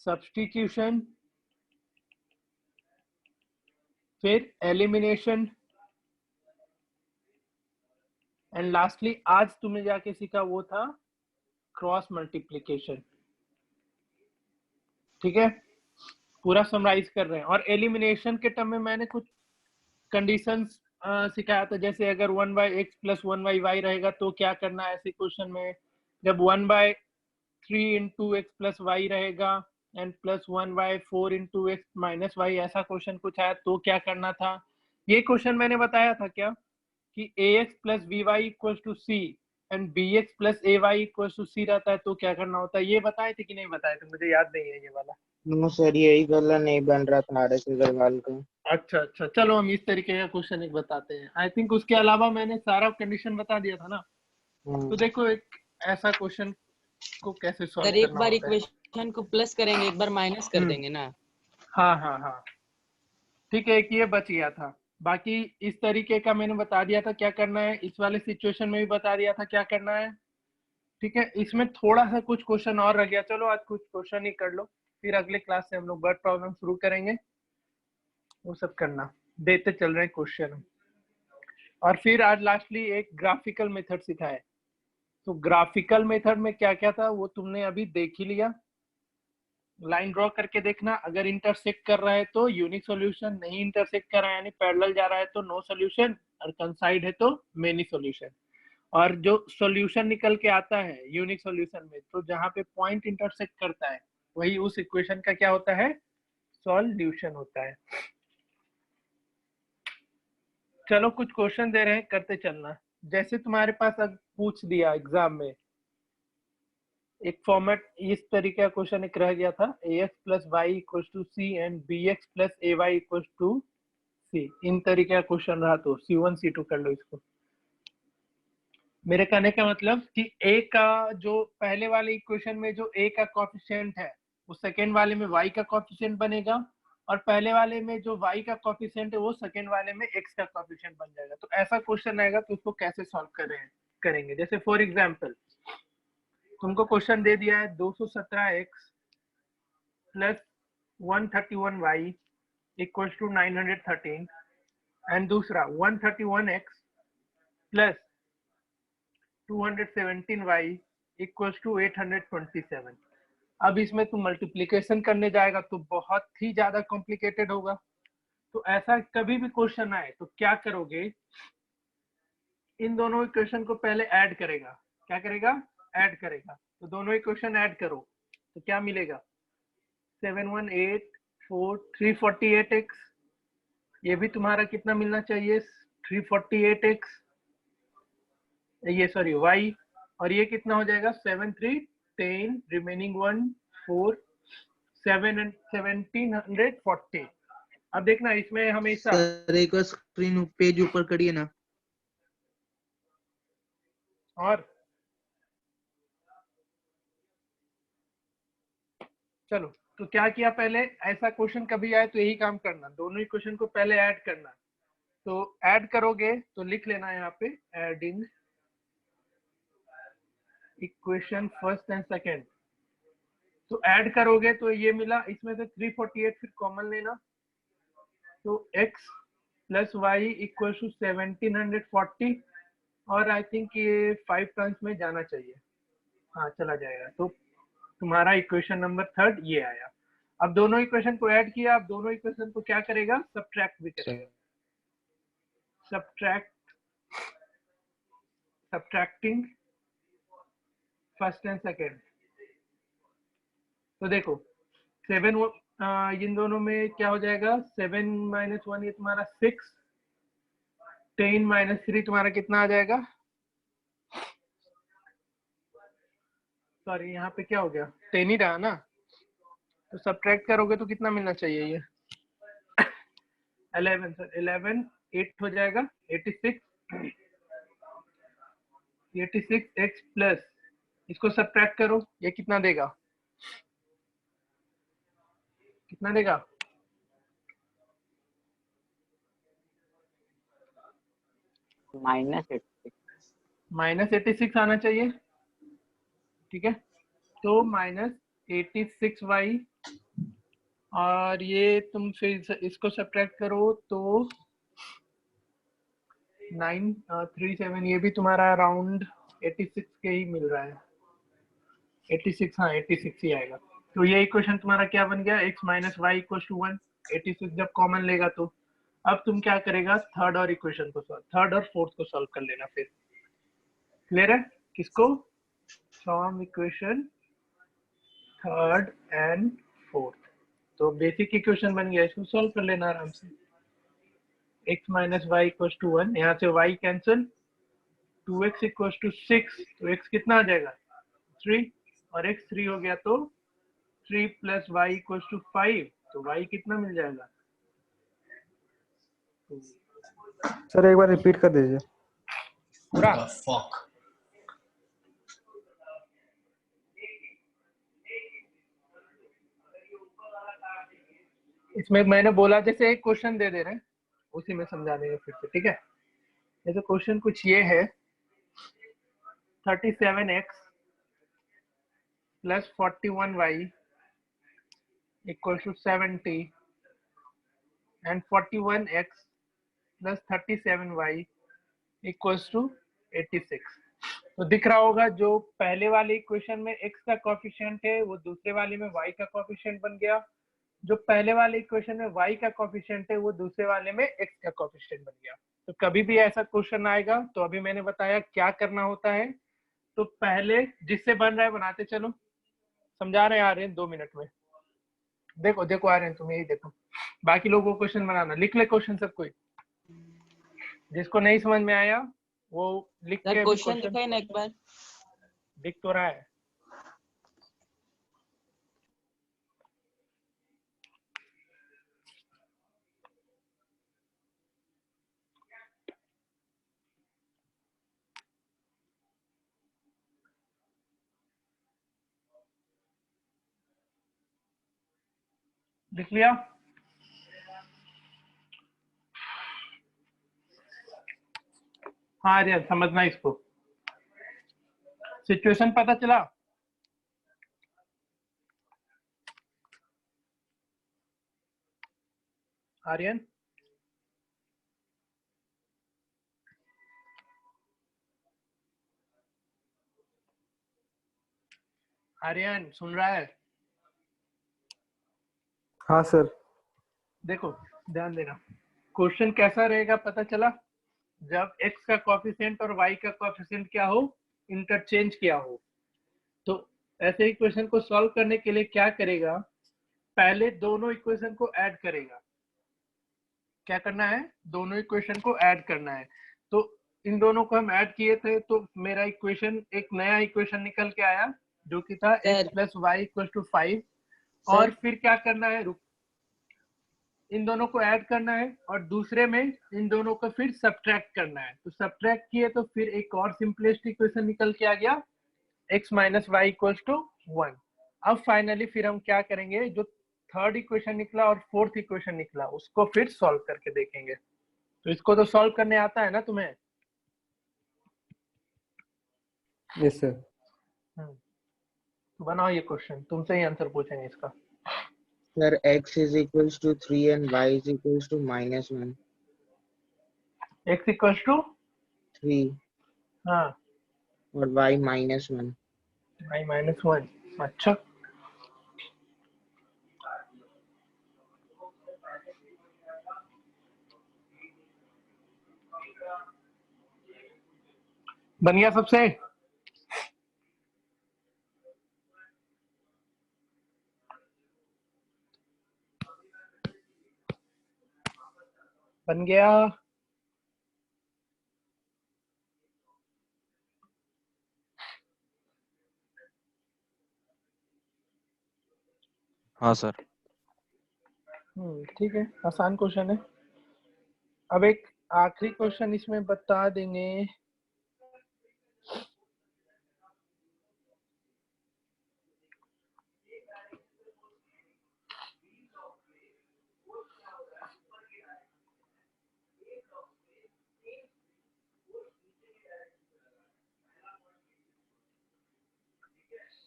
सब्स्टिट्यूशन, फिर एलिमिनेशन एंड लास्टली आज तुमने जाके सीखा वो था क्रॉस मल्टीप्लिकेशन। ठीक है, पूरा समराइज कर रहे हैं। और एलिमिनेशन के टर्म में मैंने कुछ कंडीशंस सिखाया था, जैसे अगर 1 by x plus 1 by y रहेगा तो क्या करना है ऐसे क्वेश्चन में। जब 1 by 3 into x plus y रहेगा and plus 1 by 4 into x minus y, ऐसा क्वेश्चन कुछ आया तो क्या करना था। ये क्वेश्चन मैंने बताया था क्या कि ax plus by equal to c and bx plus ay equal to c रहता है तो क्या करना होता है। ये बताए थे कि नहीं बताए थे? मुझे याद नहीं है ये वाला। नो सर, यही वाला नहीं बन रहा था आर एस अग्रवाल का। अच्छा अच्छा, चलो हम इस तरीके का क्वेश्चन एक बताते हैं। आई थिंक उसके अलावा मैंने सारा कंडीशन बता दिया था ना। तो देखो एक ऐसा क्वेश्चन को कैसे सॉल्व अगर एक करना बार होता है। इक्वेशन को प्लस करेंगे, एक बार माइनस कर देंगे ना। हाँ हाँ हाँ, ठीक है, एक ये बच गया था। बाकी इस तरीके का मैंने बता दिया था क्या करना है। इस वाले सिचुएशन में भी बता दिया था क्या करना है। ठीक है, इसमें थोड़ा सा कुछ क्वेश्चन और रह गया। चलो आज कुछ क्वेश्चन ही कर लो, फिर अगले क्लास से हम लोग वर्ड प्रॉब्लम शुरू करेंगे। वो सब करना, देते चल रहे हैं क्वेश्चन। और फिर आज लास्टली एक ग्राफिकल मेथड सिखाए। तो ग्राफिकल मेथड में क्या क्या था वो तुमने अभी देख ही लिया। लाइन ड्रॉ करके देखना, अगर इंटरसेक्ट कर रहा है तो यूनिक सॉल्यूशन, नहीं इंटरसेक्ट कर रहा है यानी पैरेलल जा रहा है तो नो सॉल्यूशन, और कंसाइड है तो मेनी सॉल्यूशन। और जो सॉल्यूशन निकल के आता है यूनिक सॉल्यूशन में, तो जहां पे पॉइंट इंटरसेक्ट करता है वही उस इक्वेशन का क्या होता है? सॉल्यूशन होता है। चलो कुछ क्वेश्चन दे रहे हैं, करते चलना। जैसे तुम्हारे पास अब पूछ दिया एग्जाम में, एक फॉर्मेट इस तरीके का क्वेश्चन एक रह गया था, ax plus Y equal to c and bx plus ay equal to c. इन तरीके का क्वेश्चन रहा तो C1 C2 कर लो इसको। मेरे कहने का मतलब कि a का जो पहले वाले इक्वेशन में जो a का कोफिशिएंट है वो सेकेंड वाले में y का कोफिशिएंट बनेगा, और पहले वाले में जो y का कोफिशिएंट है वो सेकेंड वाले में x का कोफिशिएंट बन जाएगा। तो ऐसा क्वेश्चन आएगा तो उसको कैसे सॉल्व करेंगे। जैसे फॉर एग्जाम्पल तुमको क्वेश्चन दे दिया है 217x plus 131y equals to 913 and दूसरा 131x plus 217y equals to 827। अब इसमें तुम मल्टीप्लिकेशन करने जाएगा तो बहुत ही ज्यादा कॉम्प्लिकेटेड होगा। तो ऐसा कभी भी क्वेश्चन आए तो क्या करोगे, इन दोनों इक्वेशन को पहले ऐड करेगा। क्या करेगा? ऐड करेगा। तो दोनों इक्वेशन ऐड करो तो क्या मिलेगा? 348x, ये भी तुम्हारा कितना मिलना चाहिए? 348x, ये सॉरी y, और ये कितना हो जाएगा? 7 3 10, रिमेनिंग 1 4 7 and 1740। अब देखना इसमें हमेशा सर एक बार स्क्रीन पेज ऊपर करिए ना। और चलो, तो क्या किया पहले, ऐसा क्वेश्चन कभी आए तो यही काम करना, दोनों इक्वेशन को पहले ऐड करना। तो ऐड करोगे तो लिख लेना यहाँ पे adding equation first and second. तो ऐड करोगे तो ये मिला, इसमें से 348 फिर कॉमन लेना, तो x plus Y equal to 1740, और आई थिंक ये 5 टर्म्स में जाना चाहिए। हाँ चला जाएगा। तो तुम्हारा इक्वेशन नंबर 3 ये आया। अब दोनों इक्वेशन को ऐड किया, अब दोनों इक्वेशन को क्या करेगा? सब्ट्रैक्ट भी करेगा। Subtract subtracting first and second. तो देखो 7 इन दोनों में क्या हो जाएगा, 7 - 1 ये तुम्हारा 6, 10 - 3 तुम्हारा कितना आ जाएगा, सॉरी यहाँ पे क्या हो गया, 10 ही रहा ना, तो सब्ट्रैक्ट करोगे तो कितना मिलना चाहिए, ये 11, सर 11 8 हो जाएगा 86, 86x प्लस इसको सब्ट्रैक्ट करो, ये कितना देगा, कितना देगा, -86 -86 आना चाहिए, ठीक है। तो -86y, और ये तुम फिर इसको सब्ट्रैक्ट करो तो 937, ये भी तुम्हारा अराउंड 86 के ही मिल रहा है, 86, हाँ 86 ही आएगा। तो ये इक्वेशन तुम्हारा क्या बन गया, x - y = 1, 86 जब कॉमन लेगा तो अब तुम क्या करेगा, थर्ड और फोर्थ को सॉल्व कर लेना फिर, क्लियर है, किसको, from equation third and fourth. तो बेसिक इक्वेशन बन गया, इसको सॉल्व कर लेना आराम से, x - y = 1, यहाँ से y कैंसिल, 2x = 6, तो x कितना आ जाएगा 3, और x 3 हो गया तो 3 + y = 5, तो y कितना मिल जाएगा, सर एक बार रिपीट कर दीजिए। पूरा फक इसमें मैंने बोला जैसे एक क्वेश्चन दे रहे हैं उसी में समझा देंगे फिर से, ठीक है। जैसे क्वेश्चन कुछ ये है, 37x + 41y = 70 and 41x + 37y = 86। तो दिख रहा होगा जो पहले वाले इक्वेशन में x का कोफिशिएंट है वो दूसरे वाले में y का कोफिशिएंट बन गया, जो पहले वाले इक्वेशन में y का कोफिशिएंट है वो दूसरे वाले में x का कोफिशिएंट बन गया। तो कभी भी ऐसा क्वेश्चन आएगा तो अभी मैंने बताया क्या करना होता है, तो पहले जिससे बन रहा है बनाते चलो, समझा रहे आ रहे हैं 2 मिनट में, देखो देखो आ रहे हैं तुम, यही देखो, बाकी लोगों को क्वेश्चन बनाना, लिख ले क्वेश्चन सब कोई, जिसको नहीं समझ में आया वो लिख के सर अभी क्वेश्चन क्वेश्चन दिखाए ना एक बार। दिख तो रहा है, लिख लिया, हाँ आर्यन समझना इसको, सिचुएशन पता चला, आर्यन आर्यन सुन रहा है, हाँ सर। देखो ध्यान देना, क्वेश्चन कैसा रहेगा पता चला, जब x का कोफिशिएंट और y का कोफिशिएंट क्या हो, इंटरचेंज किया हो। तो ऐसे इक्वेशन को सॉल्व करने के लिए क्या करेगा, पहले दोनों इक्वेशन को ऐड करेगा, क्या करना है, दोनों इक्वेशन को ऐड करना है। तो इन दोनों को हम ऐड किए थे तो मेरा इक्वेशन, एक नया इक्वेशन निकल के आया जो कि था x + y = 5, और फिर क्या करना है, इन दोनों को ऐड करना है और दूसरे में इन दोनों को फिर सब्ट्रैक्ट करना है। तो सब्ट्रैक्ट किए तो फिर एक और सिंपलेस्ट इक्वेशन निकल के आ गया, x - y = 1। अब फाइनली फिर हम क्या करेंगे, जो थर्ड इक्वेशन निकला और फोर्थ इक्वेशन निकला उसको फिर सॉल्व करके देखेंगे। तो इसको तो सॉल्व करने आता है ना तुम्हें, यस सर। तो बनाओ ये क्वेश्चन, तुमसे ही आंसर पूछेंगे इसका। Sir x = 3 and y = -1। x = 3 हाँ और y -1। y -1, अच्छा बन गया सबसे? बन गया? हाँ सर। ठीक है, आसान क्वेश्चन है। अब एक आखिरी क्वेश्चन इसमें बता देंगे।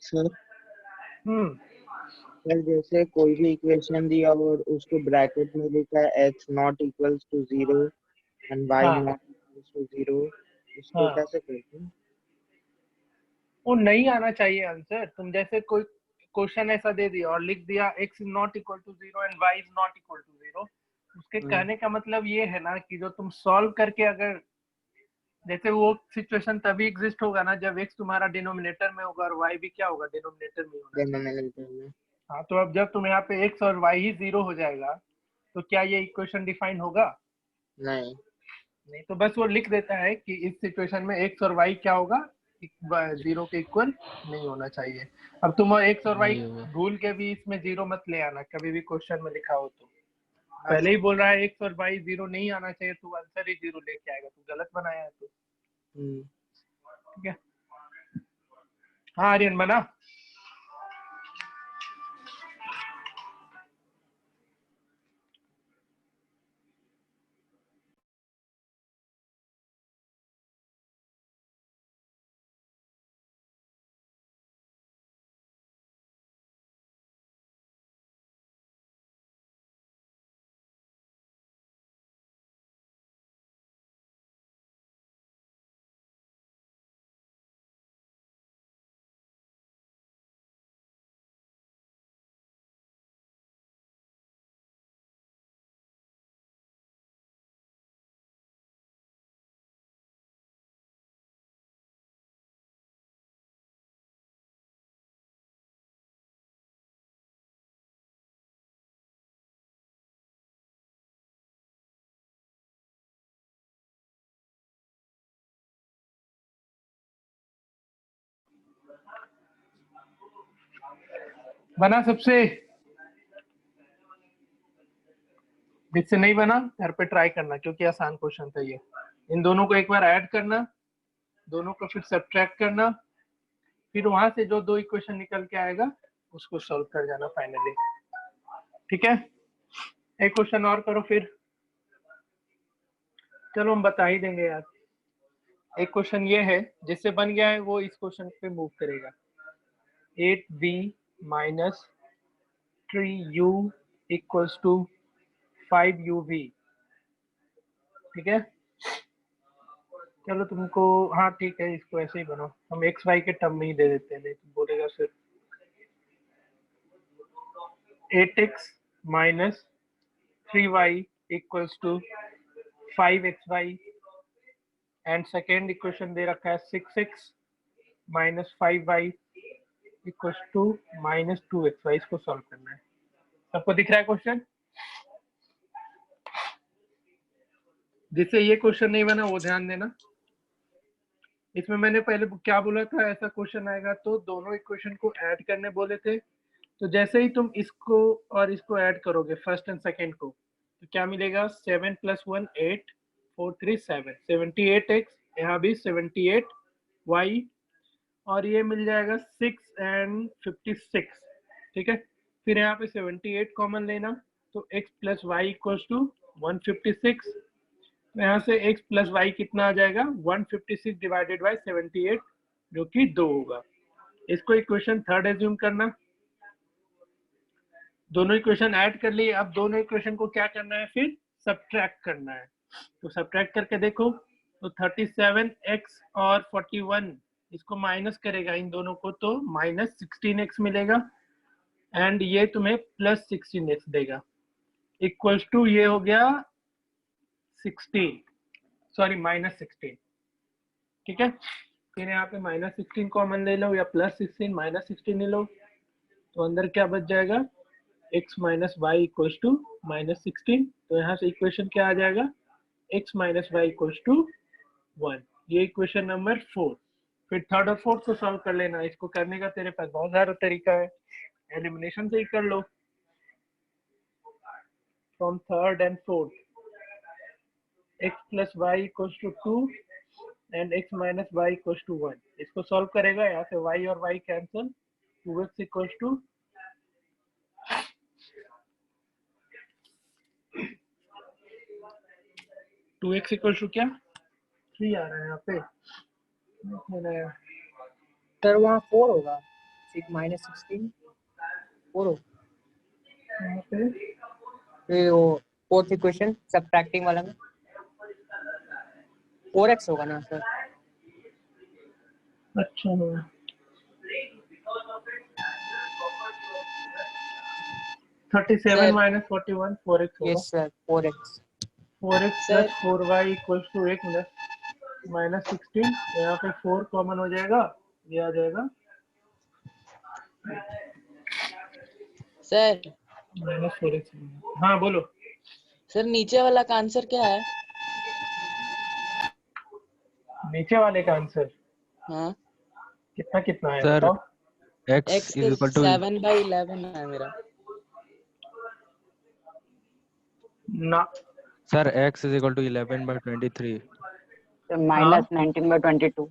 सर हम्म सर जैसे कोई भी इक्वेशन दिया और उसको ब्रैकेट में लिखा है x not equals to 0 and y हाँ नॉट इक्वल्स टू 0, इसको हाँ, कैसे करते हैं? वो नहीं आना चाहिए आंसर। तुम जैसे कोई क्वेश्चन ऐसा दे दिया और लिख दिया x is not equal to 0 and y is not equal to 0, उसके कहने का मतलब ये है ना कि जो तुम सॉल्व करके, अगर जैसे वो सिचुएशन तभी एग्जिस्ट होगा ना जब x तुम्हारा डिनोमिनेटर में होगा और y भी क्या होगा, डिनोमिनेटर में होना चाहिए। डिनोमिनेटर में। हाँ, तो अब जब तुम यहाँ पे x और y ही 0 हो जाएगा तो क्या ये इक्वेशन डिफाइन होगा? नहीं। नहीं, तो बस वो लिख देता है कि इस सिचुएशन में x और y क्या होगा, 0 के इक्वल नहीं होना चाहिए। अब तुम x और y नहीं होगा। भूल के भी इसमें 0 मत ले आना, कभी भी क्वेश्चन में लिखा हो तो। हाँ पहले ही सर। बोल रहा है x और y 0 नहीं आना चाहिए, तो आंसर ही 0 लेके आएगा, तो गलत बनाया है तो। ठीक है। हाँ आर्यन, बना? बना सबसे? जिससे नहीं बना घर पे ट्राई करना, क्योंकि आसान क्वेश्चन था ये। इन दोनों को एक बार ऐड करना, दोनों को फिर सब्ट्रैक्ट करना, फिर वहां से जो दो इक्वेशन निकल के आएगा उसको सॉल्व कर जाना फाइनली। ठीक है, एक क्वेश्चन और करो फिर। चलो हम बता ही देंगे यार। एक क्वेश्चन ये है, जिससे बन गया है वो इस क्वेश्चन पे मूव करेगा। 8b minus 3u equals to 5uv। ठीक है, चलो तुमको, हाँ ठीक है, इसको ऐसे ही बनाओ, हम एक्स वाई के टर्म में ही दे देते हैं, नहीं तो बोलेगा सिर्फ 8x minus 3y equals to 5xy, and second equation दे रखा है 6x minus 5y equals to minus 2xy। इसको सॉल्व करना है। सबको दिख रहा है क्वेश्चन? जिससे ये क्वेश्चन नहीं बना वो ध्यान देना। इसमें मैंने पहले क्या बोला था, ऐसा क्वेश्चन आएगा तो दोनों इक्वेशन को ऐड करने बोले थे। तो जैसे ही तुम इसको और इसको ऐड करोगे, फर्स्ट एंड सेकेंड को, तो क्या मिलेगा? 7 + 1 8 4 3 7 78x, यहाँ भी 78y, और ये मिल जाएगा 6 एंड 56। ठीक है, फिर यहाँ पे 78 कॉमन लेना, तो x + y इक्वल्स टू 156। यहाँ से x + y कितना आ जाएगा? 156 डिवाइडेड बाय 78, जो कि 2 होगा। इसको इक्वेशन थर्ड एज्यूम करना। दोनों इक्वेशन ऐड कर लिए, अब दोनों इक्वेशन को क्या करना है? फिर सब्ट्रैक्ट करना है। तो सब्ट्रैक्ट करके देखो, तो 37x और 41 इसको माइनस करेगा इन दोनों को, तो माइनस 16x मिलेगा, एंड ये तुम्हें प्लस 16x देगा, इक्वल्स टू ये हो गया 16, सॉरी माइनस 16। ठीक है, फिर यहाँ पे -16 कॉमन ले लो या +16 -16 ले लो, तो अंदर क्या बच जाएगा, x minus Y equals to -16। तो यहाँ से इक्वेशन क्या आ जाएगा, x minus Y equals to 1। ये इक्वेशन नंबर 4। फिर थर्ड और फोर्थ को सॉल्व कर लेना। इसको करने का तेरे पास बहुत सारा तरीका है, एलिमिनेशन से ही कर लो। From third and fourth, x plus Y equals to 2 and x minus Y equals to 1। इसको सॉल्व करेगा, यहाँ से y और y cancel, 2x equals to 2x equals to क्या, 3 आ रहा है यहाँ पे। सर वहाँ 4 होगा, -16 4 होगा। यहाँ पे फिर वो फोर्थ इक्वेशन सबट्रैक्टिंग वाला में 4x होगा ना सर। अच्छा, 37 माइनस 41 4x होगा। Yes sir 4x 4x sir plus 4y equals to 1 -16। यहाँ पे 4 कॉमन हो जाएगा, ये आ जाएगा सर -4x। हाँ बोलो सर, नीचे वाला का आंसर क्या है? नीचे वाले का आंसर हाँ कितना कितना है सर बताओ। x x is equal to 7/11 है मेरा। ना sir x is equal to 11/23 minus 19/22।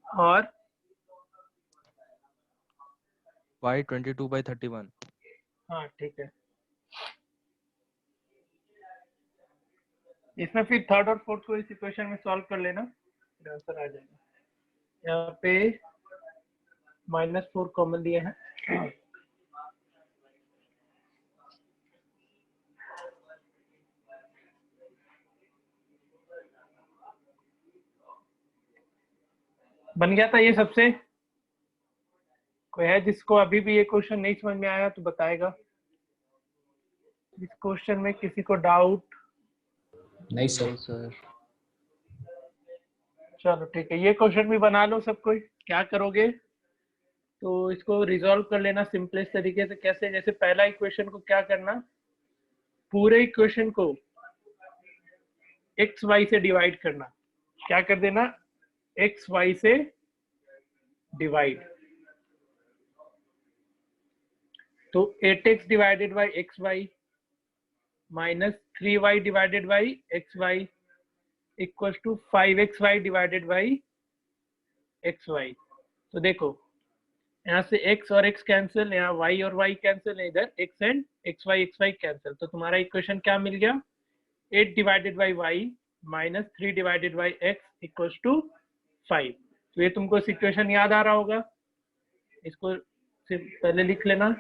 और y 22/31। हाँ ठीक है, इसमें फिर थर्ड और फोर्थ को इस इक्वेशन में सॉल्व कर लेना, फिर आंसर आ जाएगा। यहाँ पे -4 कॉमन दिया है, बन गया था ये सबसे। कोई है जिसको अभी भी ये क्वेश्चन नहीं समझ में आया तो बताएगा। इस क्वेश्चन में किसी को डाउट? नहीं सर। चलो ठीक है, ये क्वेश्चन भी बना लो सब कोई। क्या करोगे तो इसको रिजॉल्व कर लेना सिंपलेस्ट तरीके से। कैसे, जैसे पहला इक्वेशन को क्या करना, पूरे इक्वेशन को एक्स वाई से डिवाइड करना। क्या कर देना, एक्स वाई से डिवाइड। तो 8x divided by X Y minus 3y divided by X Y equal to 5xy divided by X Y. तो देखो यहाँ से x और x कैंसिल, यहाँ y और y कैंसिल, इधर x एंड xy कैंसिल। तो तुम्हारा इक्वेशन क्या मिल गया, 8 divided by y minus 3 divided by x equal to 5। तो ये तुमको इस इक्वेशन याद आ रहा होगा, इसको सिर्फ पहले लिख लेना।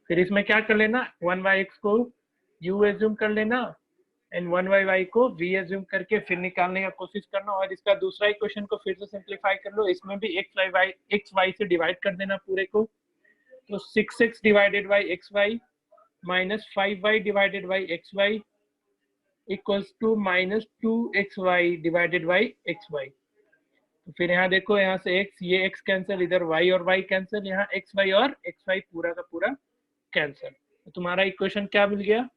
फिर इसमें क्या कर लेना, 1/x को u एज्यूम कर लेना एंड 1/y को v एज्यूम करके फिर निकालने का कोशिश करना। और इसका दूसरा इक्वेशन को फिर से सिंप्लीफाई कर लो, इसमें भी x y से डिवाइड कर देना पूरे को। तो 6x divided by X Y minus 5y divided by X Y equals to -2xy divided by X Y. तो फिर यहाँ देखो, यहाँ से x, ये x कैंसिल, इधर y और y कैंसिल, यहाँ xy और xy पूरा का पूरा कैंसिल। तो तुम्हारा इक्वेशन क्या मिल गया,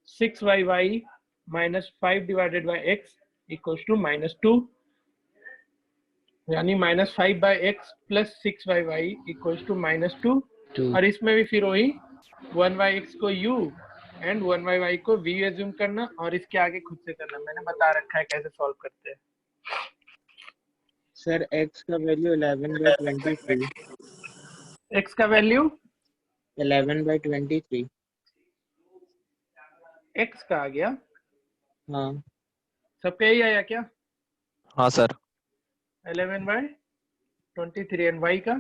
6yy minus 5 divided by X equals to -2, यानी -5/x plus 6yy equals to -2। और इसमें भी फिर वही 1/x को u एंड 1/y को v एज्यूम करना और इसके आगे खुद से करना। मैंने बता रखा है कैसे सॉल्व करते हैं। सर x का वैल्यू 11/23। x का वैल्यू 11/23। x का आ गया, हाँ सब पे ही आया क्या, हाँ सर 11/23 एंड y का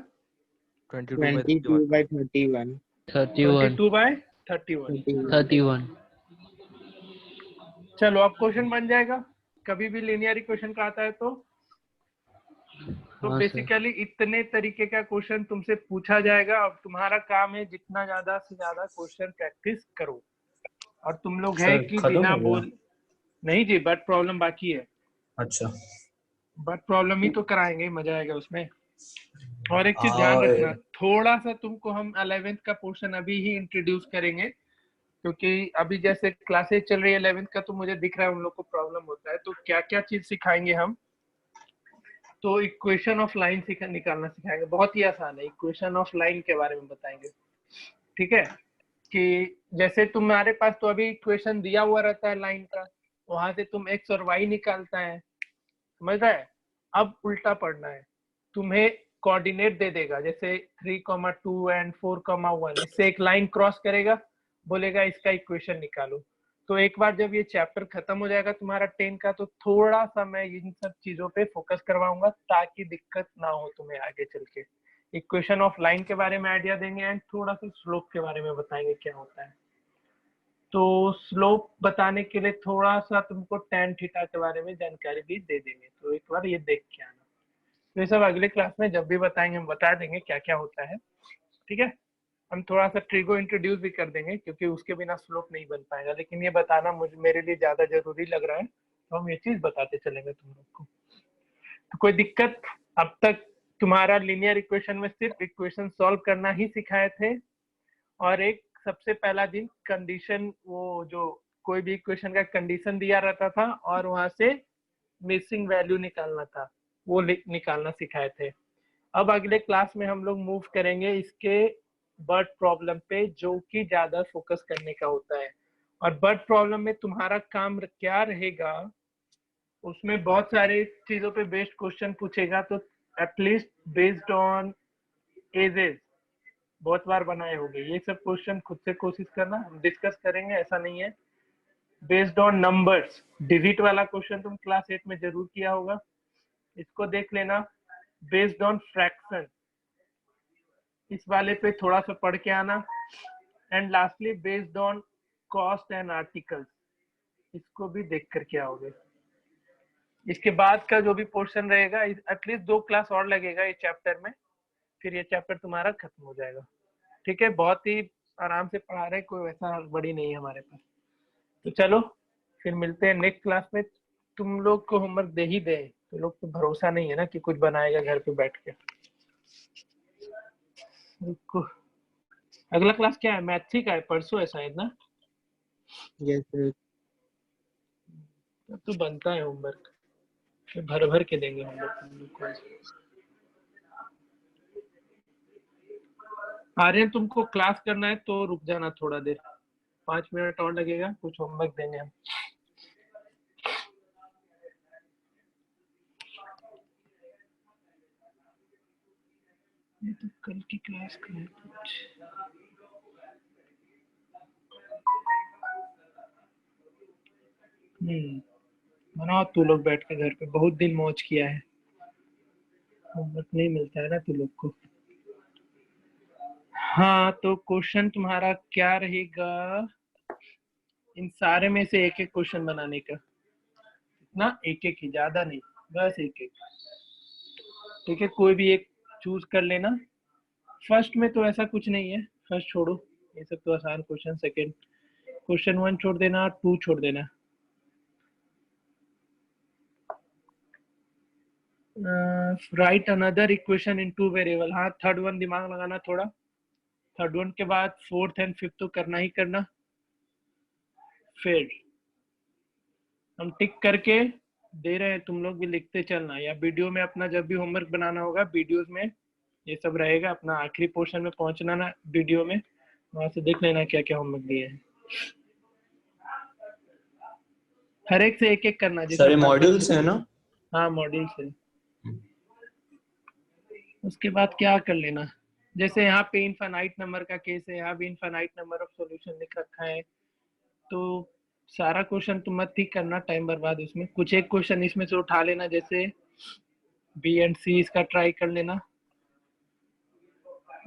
22/31। 22/31। चलो अब क्वेश्चन बन जाएगा। कभी भी लीनियर इक्वेशन का आता है तो बेसिकली इतने तरीके का क्वेश्चन तुमसे पूछा जाएगा। अब तुम्हारा काम है जितना ज्यादा से ज्यादा क्वेश्चन प्रैक्टिस करो। और तुम लोग है कि बिना बोल नहीं जी, बट प्रॉब्लम बाकी है। अच्छा बट प्रॉब्लम ही तो कराएंगे, मजा आएगा उसमें। और एक चीज ध्यान हाँ रखना, थोड़ा सा तुमको हम 11th का पोर्शन अभी ही इंट्रोड्यूस करेंगे, क्योंकि अभी जैसे क्लासेस चल रही है 11th का, तो मुझे दिख रहा है उन लोग को प्रॉब्लम होता है। तो क्या क्या चीज सिखाएंगे हम, तो इक्वेशन ऑफ लाइन निकालना सिखाएंगे, बहुत ही आसान है। इक्वेशन ऑफ लाइन के बारे में बताएंगे, ठीक है। कि जैसे तुम्हारे पास तो अभी इक्वेशन दिया हुआ रहता है लाइन का, वहां से तुम एक्स और वाई निकालता है, समझ रहा है। अब उल्टा पढ़ना है, तुम्हें कोऑर्डिनेट दे देगा, जैसे 3,2 एंड 4,1, इससे एक लाइन क्रॉस करेगा, बोलेगा इसका इक्वेशन निकालो। तो एक बार जब ये चैप्टर खत्म हो जाएगा तुम्हारा 10 का, तो थोड़ा सा मैं इन सब चीजों पे फोकस करवाऊंगा, ताकि दिक्कत ना हो तुम्हें आगे चल के। इक्वेशन ऑफ लाइन के बारे में आइडिया देंगे एंड थोड़ा सा स्लोप के बारे में बताएंगे क्या होता है। तो स्लोप बताने के लिए थोड़ा सा तुमको tan थीटा के बारे में जानकारी भी दे देंगे, तो एक बार ये देख के आना। तो ये सब अगले क्लास में जब भी बताएंगे हम बता देंगे क्या क्या होता है, ठीक है। हम थोड़ा सा ट्रिगो इंट्रोड्यूस भी कर देंगे, क्योंकि उसके बिना स्लोप नहीं बन पाएगा, लेकिन ये बताना मुझे मेरे लिए ज्यादा जरूरी लग रहा है, तो हम ये चीज बताते चलेंगे तुम लोग को। तो कोई दिक्कत? अब तक तुम्हारा लीनियर इक्वेशन में सिर्फ इक्वेशन सॉल्व करना ही सिखाए थे, और एक सबसे पहला दिन कंडीशन, वो जो कोई भी इक्वेशन का कंडीशन दिया रहता था और वहां से मिसिंग वैल्यू निकालना था, वो निकालना सिखाए थे। अब अगले क्लास में हम लोग मूव करेंगे इसके बर्ड प्रॉब्लम पे, जो कि ज्यादा फोकस करने का होता है। और बर्ड प्रॉब्लम में तुम्हारा काम क्या रहेगा, उसमें बहुत सारे चीजों पे बेस्ड क्वेश्चन पूछेगा, तो एटलीस्ट बेस्ड ऑन एजेस बहुत बार बनाए होंगे ये सब क्वेश्चन, खुद से कोशिश करना, हम डिस्कस करेंगे, ऐसा नहीं है। बेस्ड ऑन नंबर्स, डिजिट वाला क्वेश्चन तुम क्लास 8 में जरूर किया होगा, इसको देख लेना। बेस्ड ऑन फ्रैक्शन, इस वाले पे थोड़ा सा पढ़ के आना। And lastly based on cost and articles, इसको भी देख करके आओगे। इसके बाद का जो भी पोर्शन रहेगा, एटलीस्ट 2 क्लास और लगेगा ये चैप्टर में, फिर ये चैप्टर तुम्हारा खत्म हो जाएगा, ठीक है। बहुत ही आराम से पढ़ा रहे, कोई वैसा बड़ी नहीं है हमारे पास। तो चलो फिर मिलते हैं नेक्स्ट क्लास में। तुम लोग को होमवर्क दे ही दे, तो लोग को भरोसा नहीं है ना कि कुछ बनाएगा घर पे बैठ के। अगला क्लास क्या है? मैथ्स ही का है, परसों है शायद ना। Yes sir. तो बनता है होमवर्क, भर भर के देंगे होमवर्क हम लोग को। आर्यन तुमको क्लास करना है तो रुक जाना थोड़ा देर, 5 मिनट और लगेगा, कुछ होमवर्क देंगे हम। ये तो कल की क्लास का है कुछ। बनाओ तू लोग बैठ के घर पे, बहुत दिन मौज किया है, होमवर्क नहीं मिलता है ना तू लोग को। हाँ तो क्वेश्चन तुम्हारा क्या रहेगा, इन सारे में से एक एक क्वेश्चन बनाने का ना, एक एक ही, ज्यादा नहीं, बस एक एक, ठीक है। कोई भी एक चूज कर लेना। फर्स्ट में तो ऐसा कुछ नहीं है, फर्स्ट छोड़ो, ये सब तो आसान क्वेश्चन। सेकंड क्वेश्चन 1 छोड़ देना, 2 छोड़ देना। Right another equation in 2 variable, हाँ थर्ड वन दिमाग लगाना थोड़ा। थर्ड वन के बाद फोर्थ एंड फिफ्थ तो करना ही करना। फिर हम टिक करके दे रहे हैं, तुम लोग भी लिखते चलना, या वीडियो में अपना जब भी होमवर्क बनाना होगा, वीडियोस में ये सब रहेगा। अपना आखिरी पोर्शन में पहुंचना ना वीडियो में, वहां से देख लेना क्या क्या होमवर्क दिए हैं। हर एक से एक एक करना, जिसमें सारे मॉड्यूल्स है ना? हाँ मॉड्यूल से। उसके बाद क्या कर लेना, जैसे यहाँ पे इनफाइनाइट नंबर का केस है, यहाँ भी इनफाइनाइट नंबर ऑफ सॉल्यूशन लिख रखा है, तो सारा क्वेश्चन तुम मत ही करना, टाइम बर्बाद उसमें। कुछ एक क्वेश्चन इसमें से उठा लेना, जैसे बी एंड सी, इसका ट्राई कर लेना।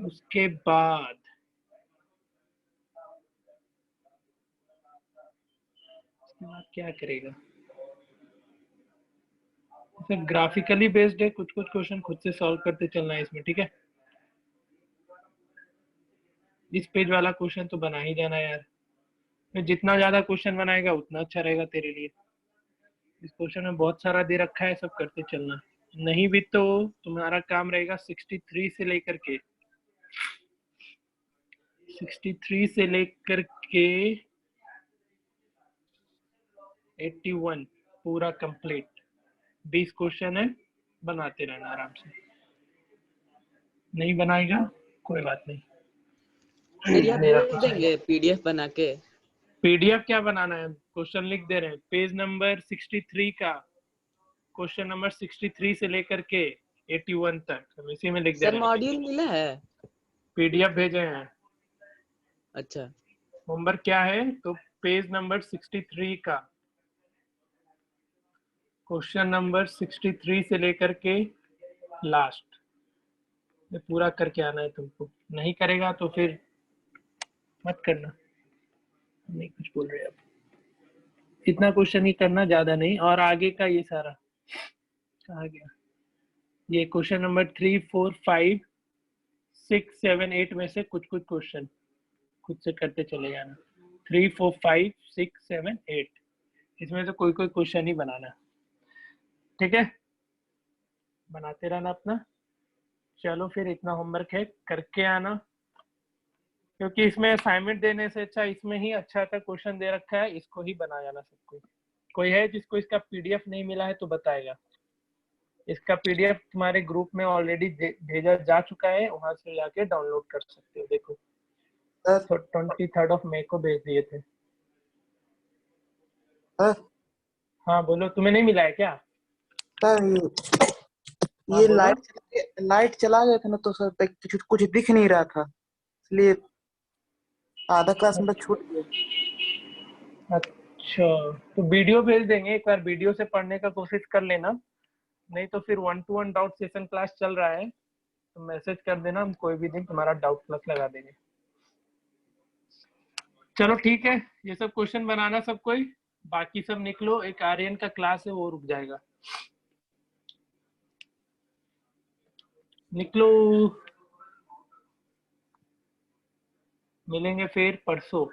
उसके बाद क्या करेगा, ग्राफिकली बेस्ड है, कुछ कुछ क्वेश्चन खुद से सॉल्व करते चलना है इसमें, ठीक है। इस पेज वाला क्वेश्चन तो बना ही जाना यार, जितना ज्यादा क्वेश्चन बनाएगा उतना अच्छा रहेगा तेरे लिए। इस क्वेश्चन में बहुत सारा दे रखा है, सब करते चलना। नहीं भी तो तुम्हारा काम रहेगा 63 से लेकर के 81 पूरा कंप्लीट। 20 क्वेश्चन है, बनाते रहना आराम से। नहीं बनाएगा कोई बात नहीं। सर ये आप मेरा भेज देंगे पीडीएफ बना के? पीडीएफ क्या बनाना है, क्वेश्चन लिख दे रहे हैं। पेज नंबर 63 का क्वेश्चन नंबर 63 से लेकर के 81 तक हम इसी में लिख दे सर रहे हैं। मॉड्यूल मिला है? पीडीएफ भेजे हैं। अच्छा होमवर्क क्या है, तो पेज नंबर 63 का क्वेश्चन नंबर 63 से लेकर के लास्ट ये पूरा करके आना है तुमको। नहीं करेगा तो फिर मत करना, नहीं कुछ बोल रहे अब। इतना क्वेश्चन ही करना, ज्यादा नहीं। और आगे का ये सारा कहाँ गया, ये क्वेश्चन नंबर 3, 4, 5, 6, 7, 8 में से कुछ कुछ क्वेश्चन खुद से करते चले जाना। 3, 4, 5, 6, 7, 8 इसमें से कोई कोई क्वेश्चन ही बनाना, ठीक है? बनाते रहना अपना। चलो फिर इतना होमवर्क है, करके आना, क्योंकि इसमें असाइनमेंट देने से अच्छा इसमें ही अच्छा क्वेश्चन दे रखा है, इसको ही बना जाना सबको। कोई है जिसको इसका पीडीएफ नहीं मिला है तो बताएगा। इसका पीडीएफ तुम्हारे ग्रुप में ऑलरेडी भेजा जा चुका है, वहां से जाके डाउनलोड कर सकते हो। देखो 23 मई को भेज दिए थे। हाँ बोलो, तुम्हें नहीं मिला है क्या? सर हाँ, ये बोलो। लाइट चला गया था ना, तो सर कुछ कुछ दिख नहीं रहा था, इसलिए आधा क्लास में छूट गया। अच्छा, तो वीडियो भेज देंगे, एक बार वीडियो से पढ़ने का कोशिश कर लेना। नहीं तो फिर 1-to-1 डाउट सेशन क्लास चल रहा है, तो मैसेज कर देना, हम कोई भी दिन तुम्हारा डाउट क्लास लगा देंगे। चलो ठीक है, ये सब क्वेश्चन बनाना सब कोई, बाकी सब निकलो। एक आर्यन का क्लास है वो रुक जाएगा, निकलो। मिलेंगे फिर परसों।